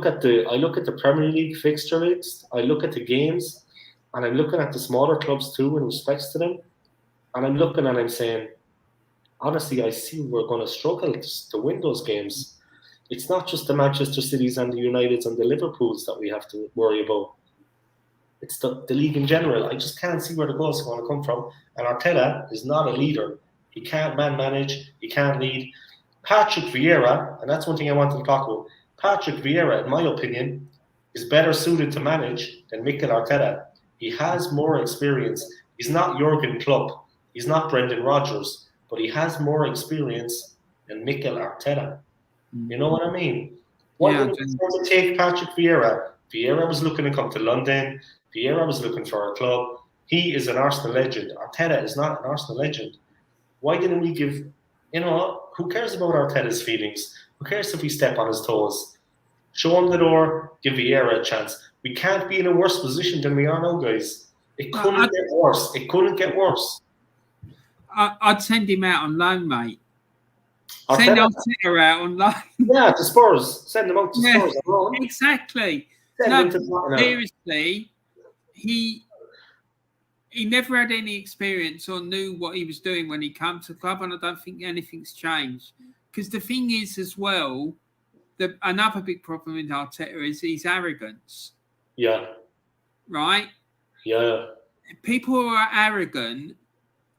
at the Premier League fixture list, I look at the games, and I'm looking at the smaller clubs too in respects to them, and I'm looking and I'm saying, honestly, I see we're going to struggle to win those games. It's not just the Manchester Cities and the Uniteds and the Liverpools that we have to worry about. It's the league in general. I just can't see where the goals are going to come from. And Arteta is not a leader. He can't manage. He can't lead. Patrick Vieira, and that's one thing I wanted to talk about. Patrick Vieira, in my opinion, is better suited to manage than Mikel Arteta. He has more experience. He's not Jurgen Klopp. He's not Brendan Rodgers. But he has more experience than Mikel Arteta. You know what I mean? Why didn't we want to take Patrick Vieira? Vieira was looking to come to London. Vieira was looking for a club. He is an Arsenal legend. Arteta is not an Arsenal legend. Why didn't we give, who cares about Arteta's feelings? Who cares if we step on his toes? Show him the door, give Vieira a chance. We can't be in a worse position than we are now, guys. It couldn't get worse. It couldn't get worse. I'd send him out on loan, mate. Send Arteta out on loan. Yeah, to Spurs. Send him out to Spurs. Exactly. Seriously, he never had any experience or knew what he was doing when he came to the club, and I don't think anything's changed. Because the thing is, as well, another big problem with Arteta is his arrogance. Yeah. Right? Yeah. People who are arrogant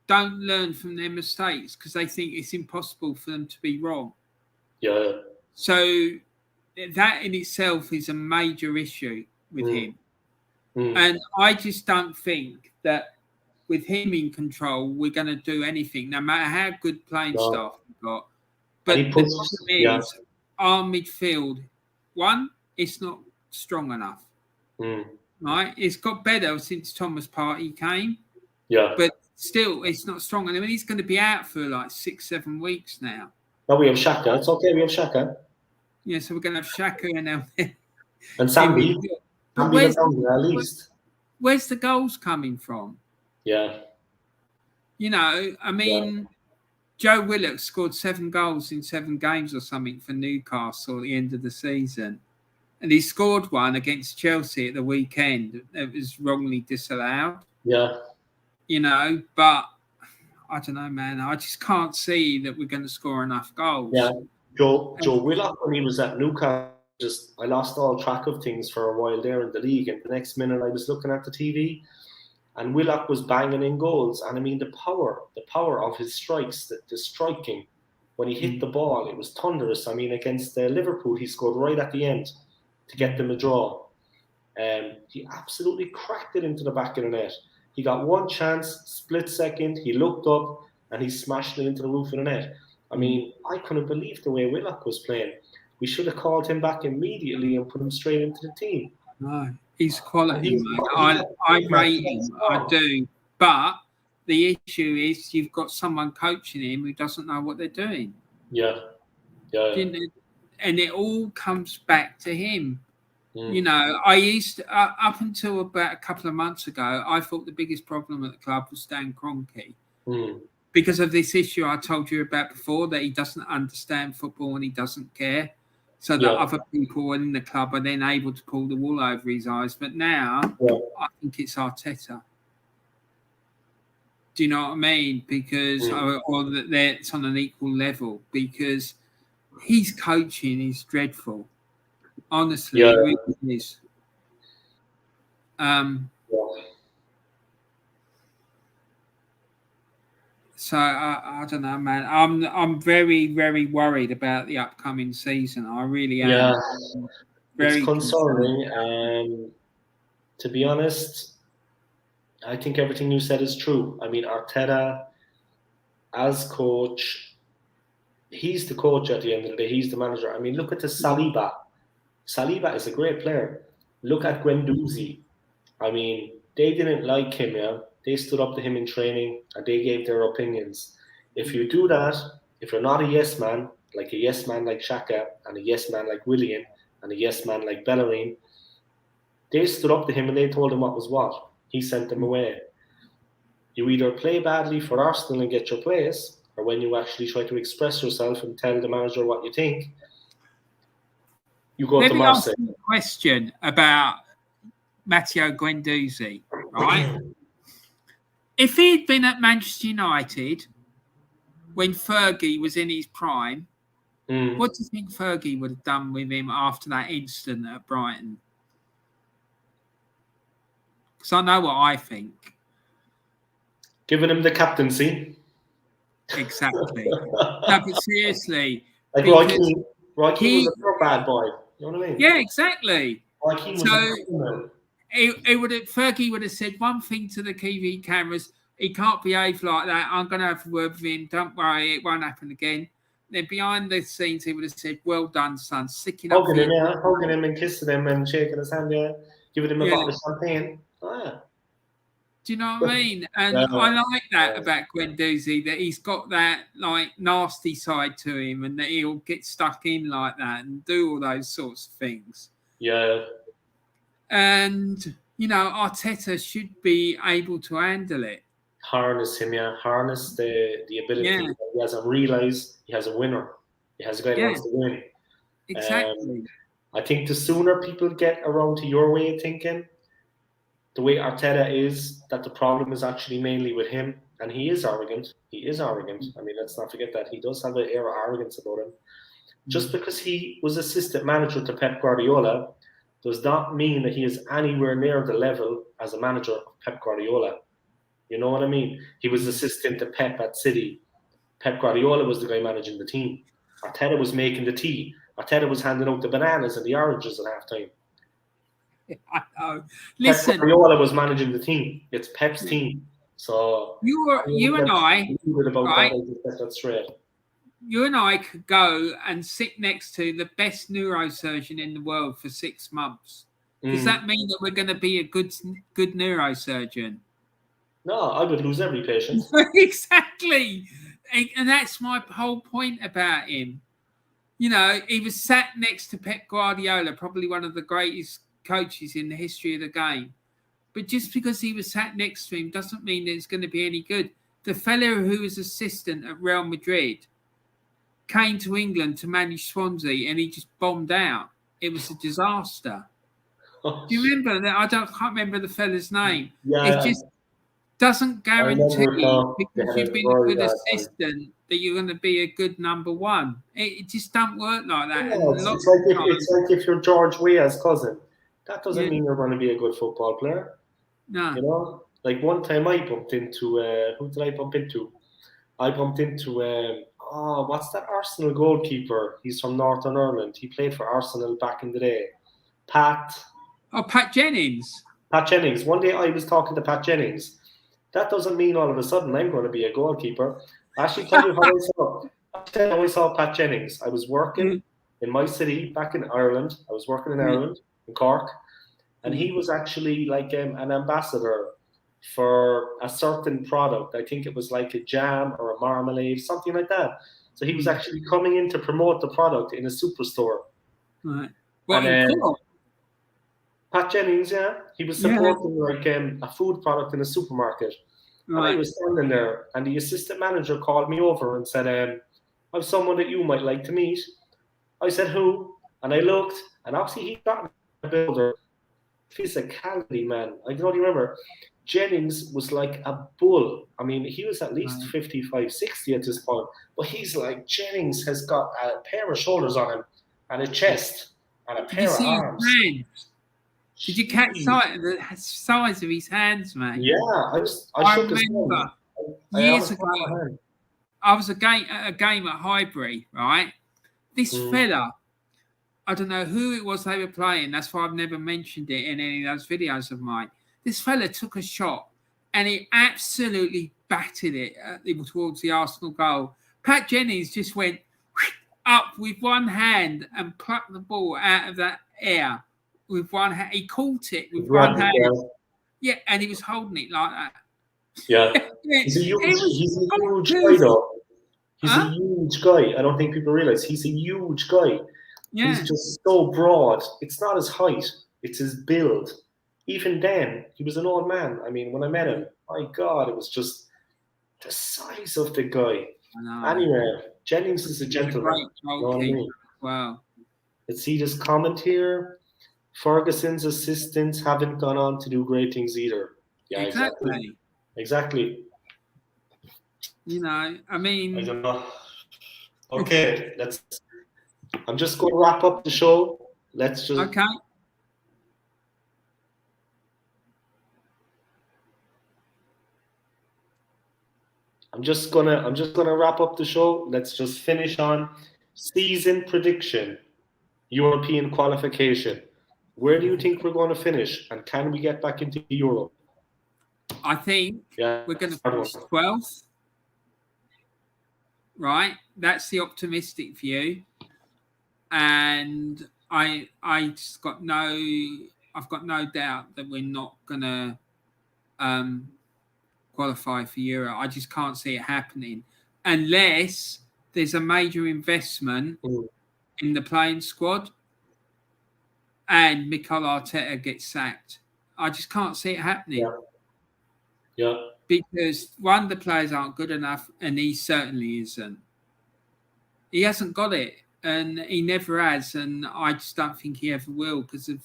don't learn from their mistakes because they think it's impossible for them to be wrong. Yeah. So that in itself is a major issue with him. And I just don't think that with him in control, we're going to do anything, no matter how good playing staff we've got. But the problem is, our midfield, one, it's not strong enough. Right? It's got better since Thomas Partey came. Yeah. But still, it's not strong. And I mean, he's going to be out for like 6-7 weeks now. No, we have Xhaka. It's okay. We have Xhaka. Yeah, so we're going to have Xhaka and Sambi. But where's the goals coming from? Yeah. I mean, Joe Willock scored 7 goals in 7 games or something for Newcastle at the end of the season. And he scored one against Chelsea at the weekend that was wrongly disallowed. Yeah. But I don't know, man. I just can't see that we're going to score enough goals. Yeah. Joe Willock, when he was at Newcastle, I lost all track of things for a while there in the league. And the next minute I was looking at the TV and Willock was banging in goals. And I mean, the power of his strikes, the striking, when he hit the ball, it was thunderous. I mean, against Liverpool, he scored right at the end to get them a draw. He absolutely cracked it into the back of the net. He got one chance, split second, he looked up and he smashed it into the roof of the net. I mean, I couldn't believe the way Willock was playing. We should have called him back immediately and put him straight into the team. No, he's quality, He's- mate. I rate him, I do. But the issue is you've got someone coaching him who doesn't know what they're doing. Yeah. And it all comes back to him. Mm. You know, I used to, up until about a couple of months ago, I thought the biggest problem at the club was Stan Kroenke. Mm. Because of this issue I told you about before, that he doesn't understand football and he doesn't care. So that other people in the club are then able to pull the wool over his eyes. But now, I think it's Arteta. Do you know what I mean? Because, or that it's on an equal level. Because his coaching is dreadful. Honestly, it really is. So I don't know, man. I'm very, very worried about the upcoming season. I really am. Yeah, very it's concerning. To be honest, I think everything you said is true. I mean, Arteta, as coach, he's the coach at the end of the day. He's the manager. I mean, look at the Saliba. Saliba is a great player. Look at Guendouzi. I mean, they didn't like him, yeah. They stood up to him in training and they gave their opinions. If you do that, if you're not a yes man like Xhaka and a yes man like Willian and a yes man like Bellerin, they stood up to him and they told him what was what. He sent them away. You either play badly for Arsenal and get your place, or when you actually try to express yourself and tell the manager what you think, you go to Marseille. Let me ask you a question about Matteo Guendouzi, right? If he'd been at Manchester United when Fergie was in his prime, what do you think Fergie would have done with him after that incident at Brighton? Because I know what I think. Giving him the captaincy. Exactly. No, but seriously. Like Roy Keane was a bad boy. You know what I mean? Yeah, exactly. Roy Keane was Fergie would have said one thing to the TV cameras: he can't behave like that. I'm going to have a word with him. Don't worry, it won't happen again. Then behind the scenes, he would have said, "Well done, son." Hugging him and kissing him and shaking his hand, giving him a bottle of champagne. Oh, yeah. Do you know what I mean? And I like that about Guendouzi, that he's got that like nasty side to him, and that he'll get stuck in like that and do all those sorts of things. Yeah. And Arteta should be able to handle it. Harness him, harness the ability that he has, and realize he has a winner. He has a guy who wants to win. Exactly. I think the sooner people get around to your way of thinking, the way Arteta is, that the problem is actually mainly with him, and he is arrogant. I mean, let's not forget that he does have an air of arrogance about him. Just because he was assistant manager to Pep Guardiola does not mean that he is anywhere near the level as a manager of Pep Guardiola. You know what I mean? He was assistant to Pep at City. Pep Guardiola was the guy managing the team. Arteta was making the tea. Arteta was handing out the bananas and the oranges at halftime. I know. Listen, Pep Guardiola was managing the team. It's Pep's team. So you and I, right? That's straight. You and I could go and sit next to the best neurosurgeon in the world for 6 months. Does that mean that we're going to be a good neurosurgeon? No, I would lose every patient. Exactly. And that's my whole point about him. He was sat next to Pep Guardiola, probably one of the greatest coaches in the history of the game. But just because he was sat next to him doesn't mean that it's going to be any good. The fellow who was assistant at Real Madrid came to England to manage Swansea and he just bombed out. It was a disaster. Do you remember that? I can't remember the fella's name. Yeah. It just doesn't guarantee because you've been a good assistant that you're going to be a good number one. It just don't work like that. Yeah, it's like if you're George Weah's cousin. That doesn't mean you're going to be a good football player. No. Like one time I bumped into, who did I bump into? I bumped into, what's that Arsenal goalkeeper? He's from Northern Ireland. He played for Arsenal back in the day. Pat Jennings. Pat Jennings. One day I was talking to Pat Jennings. That doesn't mean all of a sudden I'm going to be a goalkeeper. I actually tell you how I saw Pat Jennings. I was working in my city back in Ireland. I was working in Ireland, in Cork, and he was actually like an ambassador for a certain product. I think it was like a jam or a marmalade, something like that. So he was actually coming in to promote the product in a superstore. Right. What, And in Cork? Pat Jennings, yeah, he was supporting like a food product in a supermarket. And I was standing there, and the assistant manager called me over and said, "I have someone that you might like to meet." I said, "Who?" And I looked, and obviously he got a builder. Physicality, man. I can only remember Jennings was like a bull. I mean, he was at least 55, 60 at this point. But he's like, Jennings has got a pair of shoulders on him, and a chest, and a pair of arms. Did you catch sight of the size of his hands, mate? Yeah, I shook his remember hand. years ago. I was at a game at Highbury, right? This fella, I don't know who it was they were playing. That's why I've never mentioned it in any of those videos of mine. This fella took a shot and he absolutely batted it towards the Arsenal goal. Pat Jennings just went up with one hand and plucked the ball out of that air with one hand. He caught it with one hand. Yeah, and he was holding it like that. Yeah. He's a huge guy, though. He's a huge guy. I don't think people realize he's a huge guy. Yeah. He's just so broad. It's not his height, it's his build. Even then, he was an old man. I mean, when I met him, my God, it was just the size of the guy. Anyway, Jennings is a gentleman. You know what I mean? Wow. Let's see this comment here. Ferguson's assistants haven't gone on to do great things either. Yeah, exactly. You know, I mean, I don't know. Okay, I'm just going to wrap up the show. Let's just. Okay. I'm just gonna wrap up the show. Let's just finish on season prediction, European qualification. Where do you think we're going to finish, and can we get back into Europe? I think we're going to finish 12th. Right, that's the optimistic view, and I've got no doubt that we're not going to qualify for Euro. I just can't see it happening unless there's a major investment in the playing squad and Mikel Arteta gets sacked. I just can't see it happening. Yeah. Because one, the players aren't good enough, and he certainly isn't. He hasn't got it, and he never has, and I just don't think he ever will because of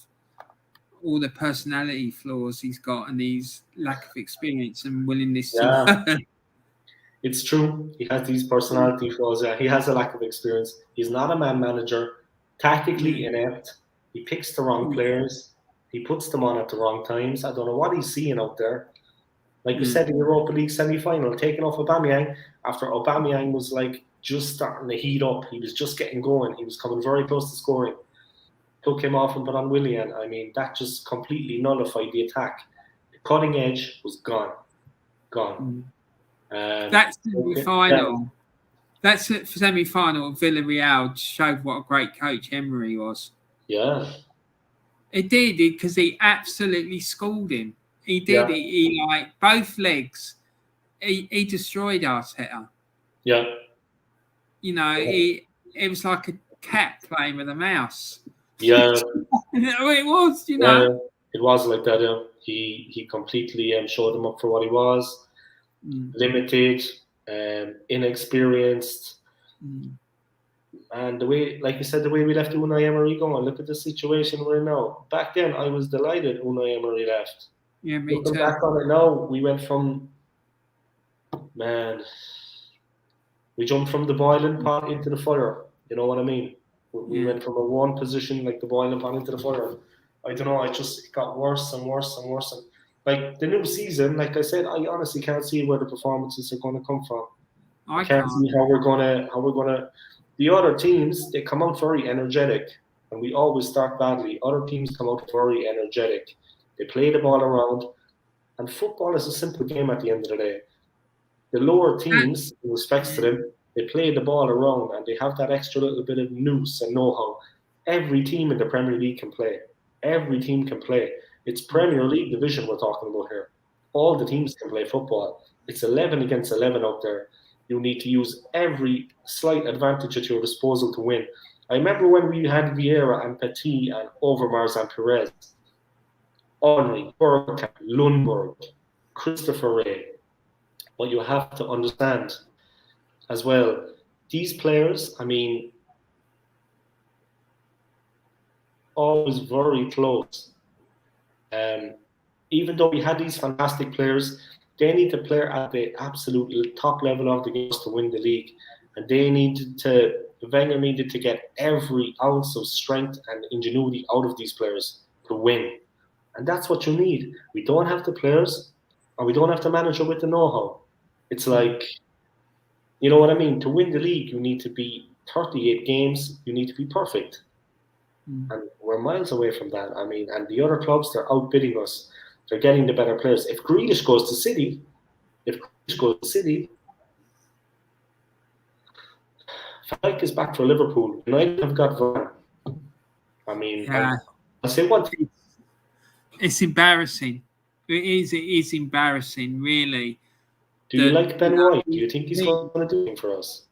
all the personality flaws he's got and his lack of experience and willingness to learn. It's true. He has these personality flaws. He has a lack of experience. He's not a man manager. Tactically inept. He picks the wrong players. He puts them on at the wrong times. I don't know what he's seeing out there. Like you said, the Europa League semi-final, taking off Aubameyang after Aubameyang was like just starting to heat up. He was just getting going. He was coming very close to scoring. Took him off and put on Willian. I mean, that just completely nullified the attack. The cutting edge was gone. That's semi-final. That's the semi-final of Villarreal showed what a great coach Emery was. Yeah. It did, because he absolutely schooled him. He did. Yeah. He like both legs. He destroyed Arteta. Yeah. You know, it was like a cat playing with a mouse. Yeah. It was, you know. Yeah, it was like that. Yeah. He completely showed him up for what he was. Limited, inexperienced. And the way, like you said, the way we left Unai Emery going, look at the situation we're in now. Back then, I was delighted Unai Emery left. Yeah, me Looking too. back on it now, we jumped from the boiling pot into the fire. You know what I mean? We went from a one position, like the boiling pot, into the fire. I don't know, it got worse and worse and worse. And like the new season, like I said, I honestly can't see where the performances are going to come from. I can't see how we're gonna. The other teams, they come out very energetic, and we always start badly. Other teams come out very energetic. They play the ball around, and football is a simple game at the end of the day. The lower teams, in respects to them, they play the ball around, and they have that extra little bit of nous and know-how. Every team in the Premier League can play. Every team can play. It's Premier League division we're talking about here. All the teams can play football. It's 11 against 11 out there. You need to use every slight advantage at your disposal to win. I remember when we had Vieira and Petit and Overmars and Perez, Henry, Bergkamp, Lundberg, Christopher Ray. But you have to understand as well, these players, I mean, always very close. Even though we had these fantastic players, they need to play at the absolute top level of the games to win the league. And Wenger needed to get every ounce of strength and ingenuity out of these players to win. And that's what you need. We don't have the players, and we don't have the manager with the know-how. It's like, you know what I mean? To win the league, you need to be 38 games, you need to be perfect. And we're miles away from that. I mean, and the other clubs, they're outbidding us. They're getting the better players. If Grealish goes to City, Van Dijk is back for Liverpool. United have got Varane. I mean, I'll say one thing. It's embarrassing. It is embarrassing, really. Do you like Ben White? Do you think he's going to do anything for us?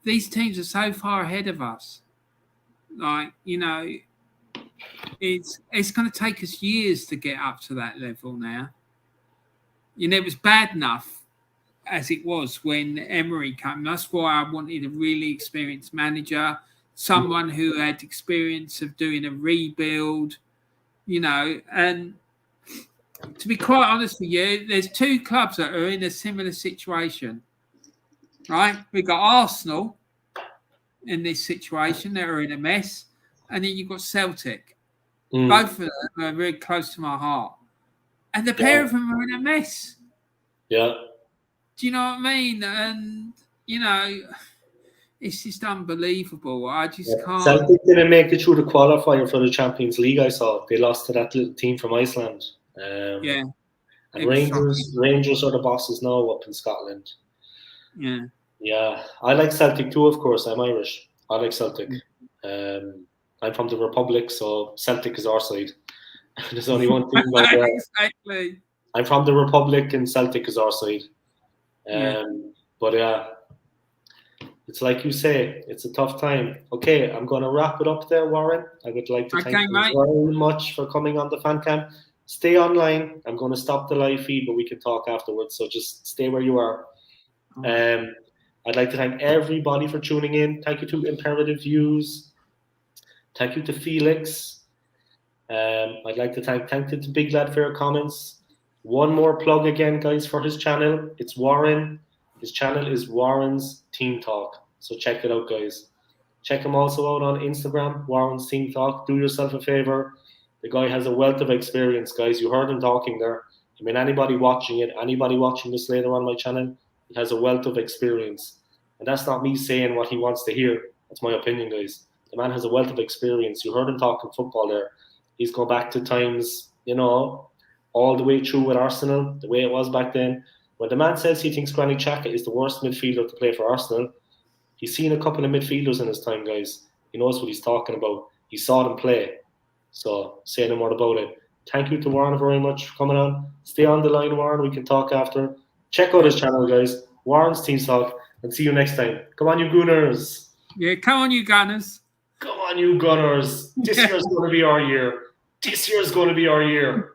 These teams are so far ahead of us. Like, you know, it's going to take us years to get up to that level now. You know, it was bad enough as it was when Emery came. That's why I wanted a really experienced manager, someone who had experience of doing a rebuild, you know. And to be quite honest with you, there's two clubs that are in a similar situation, right? We've got Arsenal in this situation, that are in a mess, and then you've got Celtic. Both of them are very close to my heart. And the pair of them are in a mess. Yeah. Do you know what I mean? And, you know, it's just unbelievable. I just can't. Celtic didn't make it through the qualifier for the Champions League, I saw. They lost to that little team from Iceland. And Rangers are the bosses now up in Scotland. Yeah. Yeah. I like Celtic too, of course. I'm Irish. I like Celtic. I'm from the Republic, so Celtic is our side. There's only one thing about that. Exactly. I'm from the Republic and Celtic is our side. But yeah, it's like you say, it's a tough time. Okay, I'm going to wrap it up there, Warren. I would like to thank you very much for coming on the fan cam. Stay online. I'm going to stop the live feed, but we can talk afterwards. So just stay where you are. I'd like to thank everybody for tuning in. Thank you to Imperative Views. Thank you to Felix. I'd like to thank you to Big Lad for your comments. One more plug again, guys, for his channel. It's Warren. His channel is Warrensteamtalk. So check it out, guys. Check him also out on Instagram, Warrensteamtalk. Do yourself a favor. The guy has a wealth of experience, guys. You heard him talking there. I mean, anybody watching this later on my channel, he has a wealth of experience. And that's not me saying what he wants to hear. That's my opinion, guys. The man has a wealth of experience. You heard him talking football there. He's gone back to times, you know, all the way through with Arsenal, the way it was back then. When the man says he thinks Granit Xhaka is the worst midfielder to play for Arsenal, he's seen a couple of midfielders in his time, guys. He knows what he's talking about. He saw them play. So say no more about it. Thank you to Warren very much for coming on. Stay on the line, Warren. We can talk after. Check out his channel, guys. Warrensteamtalk. And see you next time. Come on, you Gunners. Yeah, come on, you Gunners. Come on, you Gunners. This year's going to be our year. This year's going to be our year.